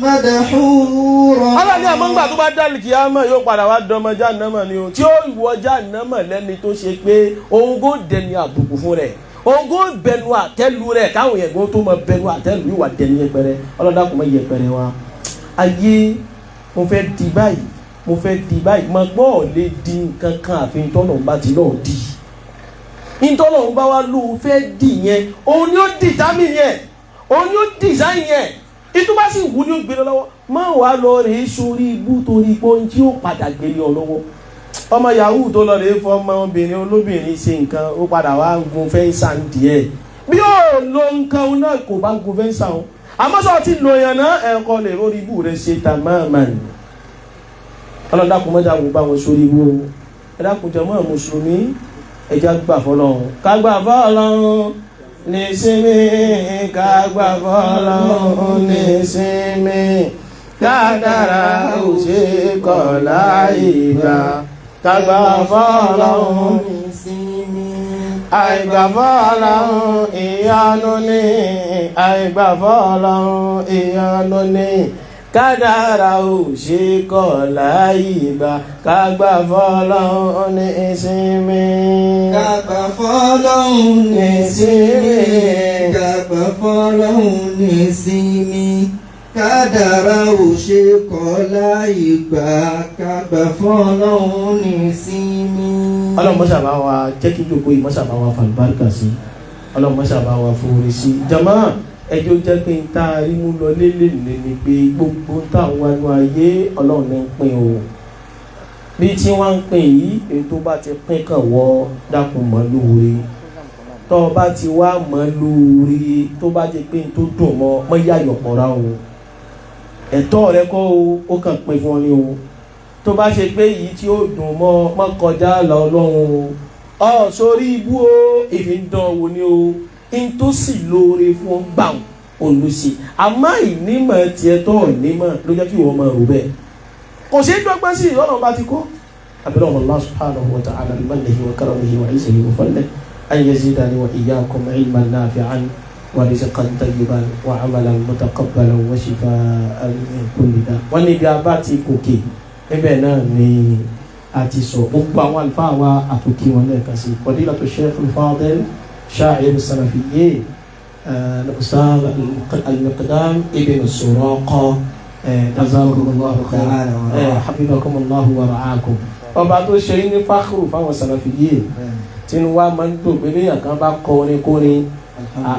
madhura. Allah ní àmọ́ ńgbà tó bá dálì kíyámà yóò padà wá dọmọ jahannama ni o tí ó wọ jahannama lẹ́ni tó ṣe pé òun kò dẹni àbùkù fún rẹ̀ òun kò bẹnu àtẹ́lu rẹ̀ káwọn yẹn kó tó mọ bẹnu àtẹ́lu yìí wà dẹni yẹpẹrẹ ọlọ́dà kò mọ yẹpẹrẹ wa. ayé mo fẹ́ di báyìí mo fẹ́ di báyìí mo gbọ́ lè di nǹkan kan àfi ntọ́nà ń bá ti lọ́ọ̀ di ntọ́nà ń bá wa ló fẹ́ di yẹn òun ni ó di támì yẹn òun ni ó di sáyìn yẹn ìtúbà sì wù ní ó gbé lọ́wọ́ má wàá lọ rèé sórí ibú torí pé ohun tí ó padà gbé lé ọ lọ́wọ́ ọmọ yahoo tó lọ rèé fọmọ obìnrin olóbìnrin ṣe nǹkan ó padà wá gun fẹ́ǹsà ń díẹ̀ bí ó lo nǹkan náà kò bá gun fẹ́ǹsà o àmọ́ sọ ti lo yẹn náà ẹ̀kọ́ lè rórí ibú rẹ̀ ṣe tàmáàmà ni ọlọ́dàkùn mọ́jà wò bá wọn sórí ibú o ẹ̀dàkùn jọmọ́ mùsùlùmí ẹja gbà fọlọ́run ká gbà fọlọ́run ní sinmi ká gbà fọlọ́run ní sinmi kádàrá ò ṣe kọ̀ láì gbà ká gbà fọlọ́run ní sinmi àìgbà fọlọ́run ìyanu ní àìgbà fọlọ́run ìyanu ní kádàrá ò ṣe kọ̀ láì gbà ká gbà fọlọ́run ní sinmi. ká gbà fọlọ́run ní sinmi. ká gbà fọlọ́run ní sinmi. kádàrá ò ṣe kọ̀ láì gbà ká gbà fọlọ́run ní sinmi. ọlọ́run mọ́ṣábà wa jẹ́ kí gbogbo yìí mọ́ṣábà wa fàlùbáríkà sí ọlọ́run mọ́ṣábà wa fòrè sí jama ẹjọ́ jẹ́ pé ń tá a rí mú lọ lélẹ̀ ní pé gbogbo táwọn wánú ayé ọlọ́run ní ń pín o bí tí wọ́n ń pín yìí èyí tó bá ti pín kàn wọ́ dákun mọ́ lóore tó bá ti wá mọ́ lóore tó bá ti pé tó dùn mọ́ yáyọ̀ pọ̀ra o ẹ̀tọ́ rẹ kọ́ o ó kàn pín fún ọ ní o tó bá ṣe pé yìí tí ó dùn mọ́ kọjá lọ ọlọ́run o sórí ibú o ìfi ń dán wo ni o in tó sì lóore fún gbàm olùsí àmọ́ ìnímọ̀ tiẹ̀ tó ìnímọ̀ ló jẹ́ kí wọ́n máa rò bẹ́ẹ̀ kò sí dọ́gbọ́n sí ìrọ̀nà bá ti kọ́ abẹ́rẹ́ ọmọ Allah subhanahu wa ta'ala bimannihi wa karamihi wa izzihi wa fadlihi an yazidani wa iyyakum ilman nafi'an wa rizqan tayyiban wa amalan mutaqabbalan wa shifaan min kulli da. wọ́n ní bí a bá ti gòkè níbẹ̀ náà ni a ti sọ gbogbo àwọn àlùfáà wa àtòkè wọn lẹ́ẹ̀kan sí fadilatu Shaykh al-Fadil شاعر السلفيين الأستاذ المقدام ابن السراقة جزاكم الله خيرا حفظكم الله ورعاكم ọba tó ṣe ní fákùrù fáwọn sàlàfíyè tí ń wá máa ń dùn pé léèyàn kan bá kọrin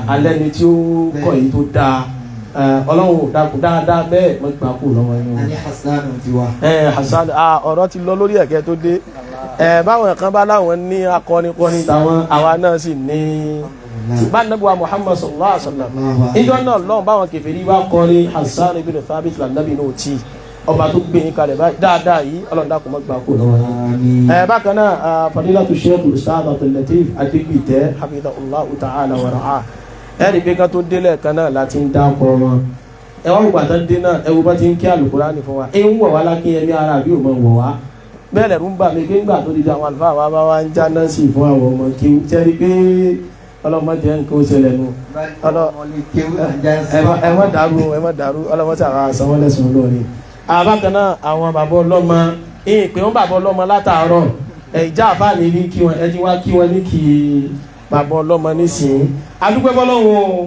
alẹ́ ni tí ó kọ̀ yìí tó dáa ọlọ́run dàkú dáadáa bẹ́ẹ̀ mọ́ gbà kú lọ́wọ́ yín. a ní Hasan ti wá. Hasan ọ̀rọ̀ ti lọ lórí ẹ̀kẹ́ tó dé báwọn kan bá láwọn ní akọnikọni táwọn àwa náà sì ní bá nàbíwá Muhammad sallallahu alaihi wasallam ìjọ náà lọ́wọ́ báwọn kèfèrí bá kọrin Hasan ibn Thabit lànàbí náà tí ọba tó gbé yín kalẹ̀ báyìí dáadáa yìí ọlọ́run dàkú mọ́ gbà kú lọ́wọ́ yín. bákan náà fadilatu Sheikh Ustaz Abdul Latif Adigbite hafidhahullahu ta'ala wa ra'ah ẹ̀rí pé ká tó délẹ̀ kan náà láti ń dá ọkọ̀ wọn ẹwọ́n gbà tán dé náà ẹwọ́ bá ti ń kí Al-Qur'ani fún wa ń wọ̀ wá lákínyẹmí ara àbí òmò wọ̀ wá bẹ́ẹ̀ lẹ̀rú ń bà mí pé ńgbà tó di àwọn àlùfáà wa bá wá ń já náà sí fún àwọn ọmọ kí sẹ́rí pé ọlọ́mọdé nǹkan ó ṣẹlẹ̀ nu ẹ má dàrú ọlọ́mọdé àwọn àsanwó lẹ́sùn lórí. àbákan náà àwọn bàbá ọlọ́mọ ìpè wọn bàbá ọlọ́mọ látàárọ̀ ìjà àfáàní ní kí wọn ẹjí wá kí wọn ní kí bàbá ọlọ́mọ nísìnyí adúpẹ́ bọ́lọ́wọ́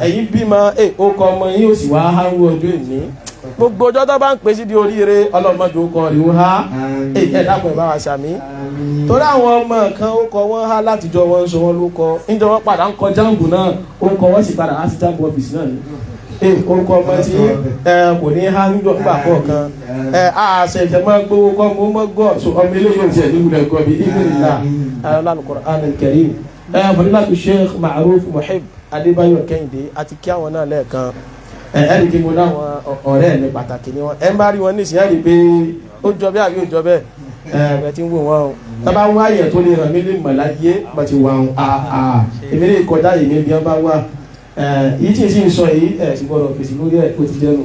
ẹ̀yin bímọ ó kọ ọmọ yín ó sì wá hárú ọjọ́ ìní gbogbo ọjọ́ tó bá ń pè sí di oríire ọlọ́mọdé ó kọ rí ó há ẹ̀dàpọ̀ ìbá wa sàmí torí àwọn ọmọ kan ó kọ wọ́n há látijọ́ wọn ń sọ wọn ló kọ níjọ́ wọn padà ń kọ jáàmù náà ó kọ wọ́n sì padà á sí jáàmù ọ́fíìsì náà ni orúkọ ọmọ tí kò ní há nígbà kọ̀ọ̀kan àṣẹ ìjẹmọ́ gbowó kọ́ mo mọ́ gọ́ so ọmọ eléyìí ò tiẹ̀ níwùlẹ̀ gọ́ bí ìgbìlá al-Qur'an al-Karim fadilatu Sheikh Ma'ruf Muhib Adébáyọ̀ Kẹ́hìndé àti kí àwọn náà lẹ́ẹ̀kan ẹ̀rí kí mo láwọn ọ̀rẹ́ mi pàtàkì ni wọ́n ẹ̀ ń bá rí wọn nísìnyí ẹ̀rí pé ó jọ bẹ́ẹ̀ àbí ó jọ bẹ́ẹ̀ ẹ̀ tí ń wò wọ́n o tábà wá ayẹ̀ tó lè ràn mí lè mọ̀ láyé bá ti wà ń èmi lè kọjá èmi bí wọ́n bá wà yìí tí èsì ń sọ yìí sì gbọ́dọ̀ fèsì lórí ẹ̀ kó ti jẹ́nu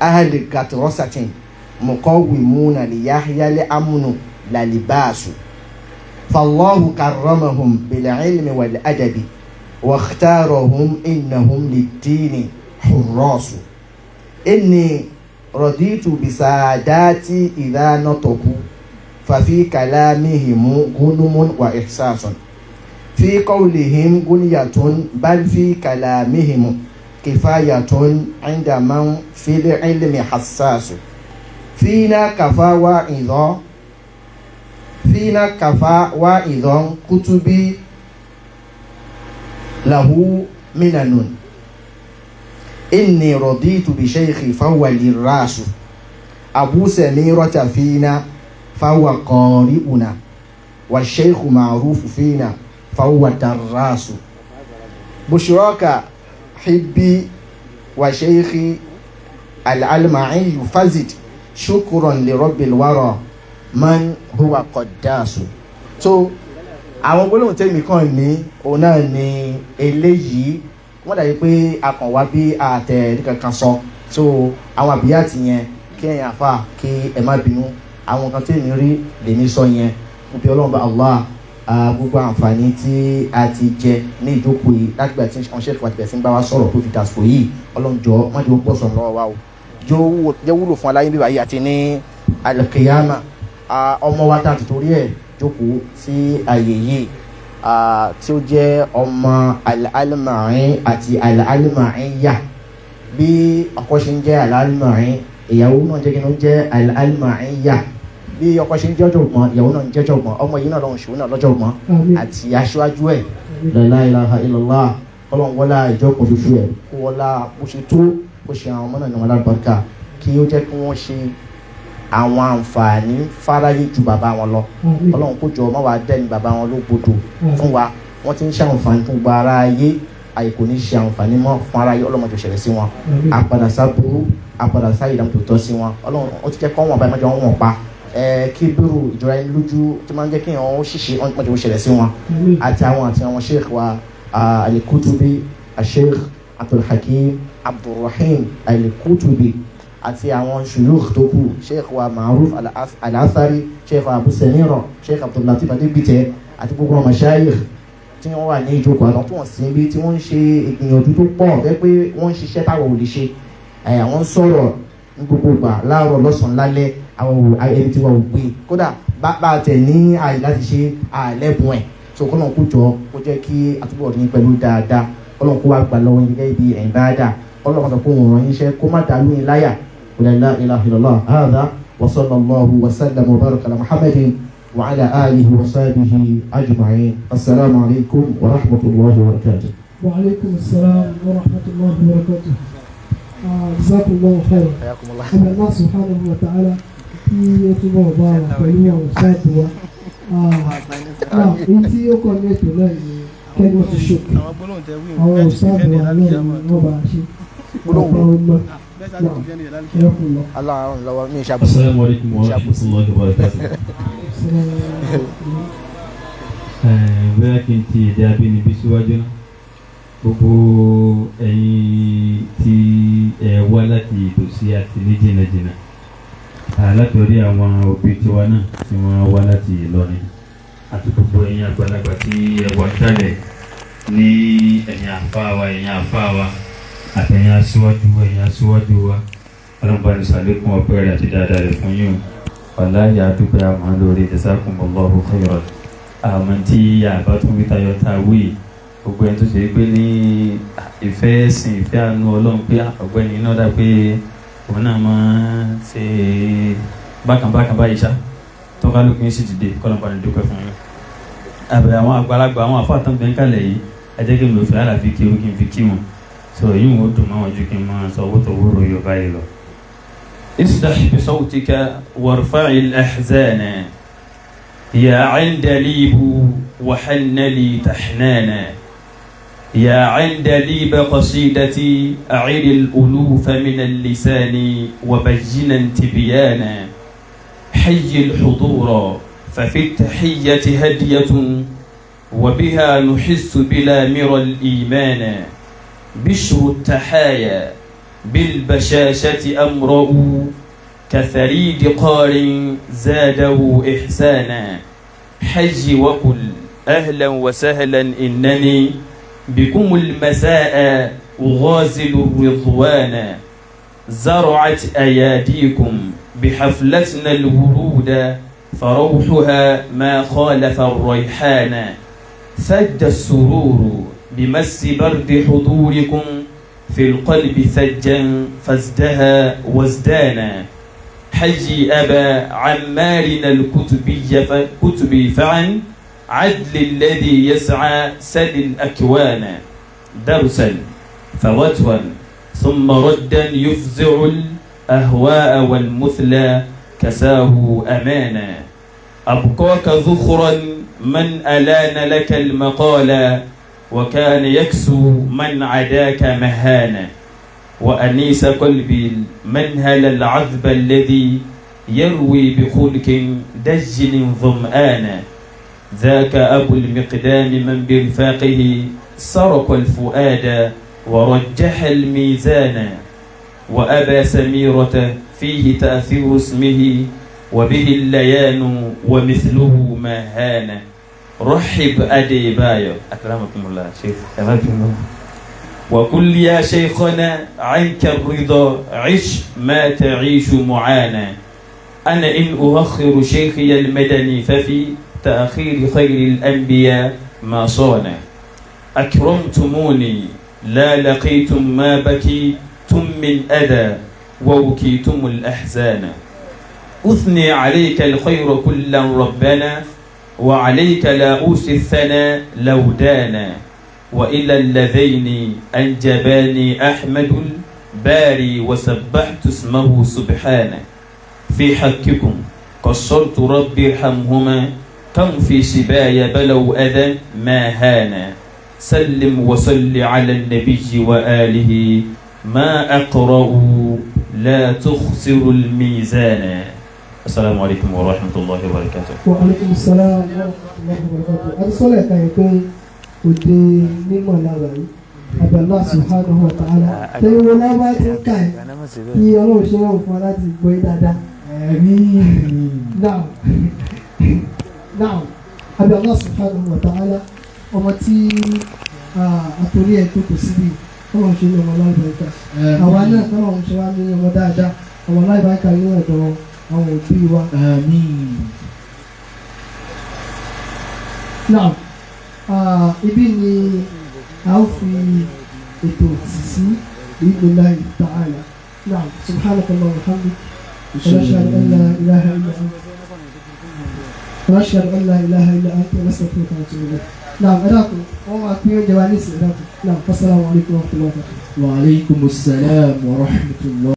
ahli gatrasatin muqawwimuna liyahya al-amnu la libasu fallahu karramahum bil ilmi wal adabi wa ikhtarahum innahum lid-dini hurrasu inni raditu bisaadati idha nataku fafi kalamihim gunumun wa ihsasun fi qawlihim gunyatun bal fi kalamihim kifayatun inda man fil ilmi hassasu fina kafa wa idhan kutubi lahu minanun inni raditu bi shaykhi fahuwa lirasu abu samirata fina fahuwa qari'una wa shaykhu ma'rufu fina fahuwa darasu bushraka hibbi wa shaykhi al-alma'i fazid shukran li rabbil wara man huwa qaddasu. So àwọn gbólóhùn tẹ́mi kàn ní òun náà ni eléyìí wọ́n dàbí pé a kàn wá bí àtẹ̀ kankan sọ. So àwọn àbíyàtì yẹn kí ẹ̀yin àfà kí ẹ má bínú àwọn kan tẹ́mi rí lèmi sọ yẹn mo bí ọlọ́run bá Allah gbogbo àǹfààní tí a ti jẹ ní ìjókòó yìí láti gbà tí wọ́n ṣe fún àtìbẹ̀ sí ń bá wa sọ̀rọ̀ tó fi dàsìkò yìí ọlọ́run jọ wọ́n jẹ́ pọ̀ sọ̀rọ̀ lọ́wọ́ wa o jẹ́ wúlò fún aláyé bíbá yìí àti ní al-qiyama ọmọ wa tá a ti torí ẹ̀ jókòó sí àyè yìí tí ó jẹ́ ọmọ al-alma'in àti al-alma'iyya bí ọkọ ṣe ń jẹ́ al-alma'in ìyàwó náà jẹ́ kí ló ń jẹ́ al-alma'iyya bí ọkọ ṣe ń jẹ́ ọ̀jọ̀gbọ́n ìyàwó náà ń jẹ́ ọ̀jọ̀gbọ́n ọmọ yìí náà lọ́wọ́ ṣòwò náà lọ́jọ̀gbọ́n àti aṣáájú ẹ̀ la ilaha illallah ọlọ́run wọlá ìjọkùn ṣoṣo ẹ̀ kó wọlá bó ṣe tó bó ṣe àwọn ọmọ náà ní wọn lágbàkà kí ó jẹ́ kí wọ́n ṣe àwọn àǹfààní fáráyé ju bàbá wọn lọ ọlọ́run kó jọ má wàá dẹ́ni bàbá wọn ló gbọdọ̀ fún wa wọ́n ti ń ṣe àǹfààní fún gba ara ayé àìkò ní ṣe àǹfààní mọ́ fún ara ayé ọlọ́mọdé òṣèlè sí wọn àpàdà sábúrú àpàdà sáyé ìdààmú tó tọ́ sí wọn ọlọ́run ó ti jẹ́ kọ́ wọn báyìí mọ́jọ́ wọn pa kí bírù ìjọra ẹni lójú tó máa ń jẹ́ kí wọ́n ṣiṣẹ́ ọmọdé òṣèlè sí wọn àti àwọn sheikh wa al-Kutubi sheikh Abdulhakim Abdulrahim al-Kutubi àti àwọn shuyukh tó kù sheikh wa Ma'ruf al-Athari sheikh wa Abu Samira sheikh Abdullatif Adébítẹ àti gbogbo ọmọ mashayikh tí wọ́n wà ní ìjókòó àwọn tó wọ́n sí ibi tí wọ́n ń ṣe ìgbìyànjú tó pọ̀ bẹ́ẹ̀ pé wọ́n ń ṣiṣẹ́ táwọn ò lè ṣe àwọn ń sọ̀rọ̀ ní gbogbo ìgbà láàárọ̀ lọ́sàn-án lálẹ́ àwọn ẹni tí wọ́n ò gbé kódà bá a tẹ̀ ní àyè láti ṣe àlẹ́bùn ẹ̀ so kọ́nà kó jọ kó jẹ́ kí àtúbọ̀ ní pẹ̀lú dáadáa kọ́nà kó wá gbà lọ́wọ́ yín gẹ́gẹ́ bí ẹ̀yìn dáadáa kọ́nà kó sọ pé òun ràn yín iṣẹ́ kó má dàlú yín láyà la ilaha illallah hadha wa sallallahu wa sallam wa baraka ala Muhammadin wa ala alihi wa sahbihi ajma'in assalamu alaykum wa rahmatullahi wa barakatuh. wa alaykum assalam wa rahmatullahi wa barakatuh. jazakumullahu khairan. ọmọ náà subhanahu wa ta'ala kí ó túbọ̀ bá wa pẹ̀lú àwọn ṣáàtì wa. èyí tí ó kọ́ ní ètò náà ni kẹ́ni wọ́n ti ṣòkè àwọn ṣáàtì wa náà ni wọ́n bá ṣe ọ̀pọ̀ ọmọ. Assalamu alaikum wa rahmatullahi wa barakatuh. Bóyá kí n ti èdè abínibí síwájú náà gbogbo ẹ̀yin tí ẹ wá láti ìtòsí àti ní jìnnàjìnnà látọ̀rí àwọn òbí tiwa náà tí wọ́n wá láti Ìlọrin àti gbogbo ẹ̀yin àgbàlagbà tí ẹ wà kálẹ̀ ní ẹ̀yin àfáà wa àtẹ̀yin aṣíwájú wa ọlọ́mọbaní sàlékún ọpẹ́ rẹ̀ àti dáadáa rẹ̀ fún yín wàláyé àdúgbò àmọ́ lórí jazakumullahu khairan àmọ́ tí àbá tún wí tayọ tá a wí gbogbo ẹni tó ṣe pé ní ìfẹ́ ẹ̀sìn ìfẹ́ àánú ọlọ́run pé ọ̀gbẹ́ni iná dà pé òun náà máa ń ṣe bákan báyìí ṣá tó ká lópin sí dìde kọ́lọ́mọbaní dúpẹ́ fún yín àbẹ̀ àwọn àgbàlagbà àwọn àfáàtàn bẹ́ẹ̀ kálẹ̀ yìí ẹ jẹ́ kí n lò fẹ́ àlàfi kí n fi kí wọn so yìí wọ́n dùn máa wọ́n ju kí n máa sọ owó tó wúrò Yorùbá yìí lọ. اصدح بصوتك وارفع الأحزان يا عندليب وحنلي تحنانا يا عندليب قصيدتي أعد الألوف من اللسان وبجنا تبيانا حي الحضور ففي التحية هدية وبها نحس بلا مرى الإيمان بشر التحايا بالبشاشة أمرأ كثريد قار زاده إحسانا حج وقل أهلا وسهلا إنني بكم المساء أغازل الرضوان زرعت أياديكم بحفلتنا الورود فروحها ما خالف الريحان ثج السرور بمس برد حضوركم في القلب ثجا فازدها وازدانا حجي أبا عمارنا الكتبي فعن عدل الذي يسعى سل الأكوان درسا فوتوا ثم ردا يفزع الأهواء والمثلى كساه أمانا أبقاك ذخرا من ألان لك المقالا وكان يكسو من عداك مهانا وأنيس قلبي المنهل العذب الذي يروي بخلق دجل ظمآنا ذاك أبو المقدام من برفاقه سرق الفؤاد ورجح الميزان وأبا سميرة فيه تأثير اسمه وبه الليان ومثله ما هان رحب أدي بايو أكرمكم الله شيخ وقل يا شيخنا عنك الرضا عش ما تعيش معانا أنا إن أؤخر شيخي المدني ففي تأخير خير الأنبياء ما صان أكرمتموني لا لقيتم ما بكيتم من أذى ووكيتم الأحزان أثني عليك الخير كلا ربنا وعليك لا أوصي الثناء لو دانا وإلى اللذين أنجباني أحمد الباري وسبحت اسمه سبحانه في حقكم قصرت ربي ارحمهما كم في سبايا بلوا أذى ما هانا سلم وصل على النبي وآله ما أقرأ لا تخسر الميزان. السلام عليكم ورحمة الله وبركاته. وعليكم السلام ورحمة الله وبركاته. الصلاة كان ودي مما لا أبي الله سبحانه وتعالى تقول لا ما تكاي يلو شنو فلات بيدادا آمين. نعم أبي الله سبحانه وتعالى ومتي أتوري أتوكو سبي كما شنو ما لا بيتا أوانا كما شنو ما دادا أوانا بيتا يوم àwọn òbí wa. Àmín. Now, ibi ni a ó fi ètò sí bi'idhnillahi ta'ala. Now, subhanakallah wa bihamdik. Ashhadu an la ilaha illa anta. Ashhadu an la ilaha illa anta nastaghfiruka wa natubu ilayk. Now, ẹ dákun, wọ́n máa pín oúnjẹ wa ní ìsìn dákun. Now, assalamu alaikum wa rahmatullahi wa barakatuh. Wa alaikumus salam wa rahmatullah.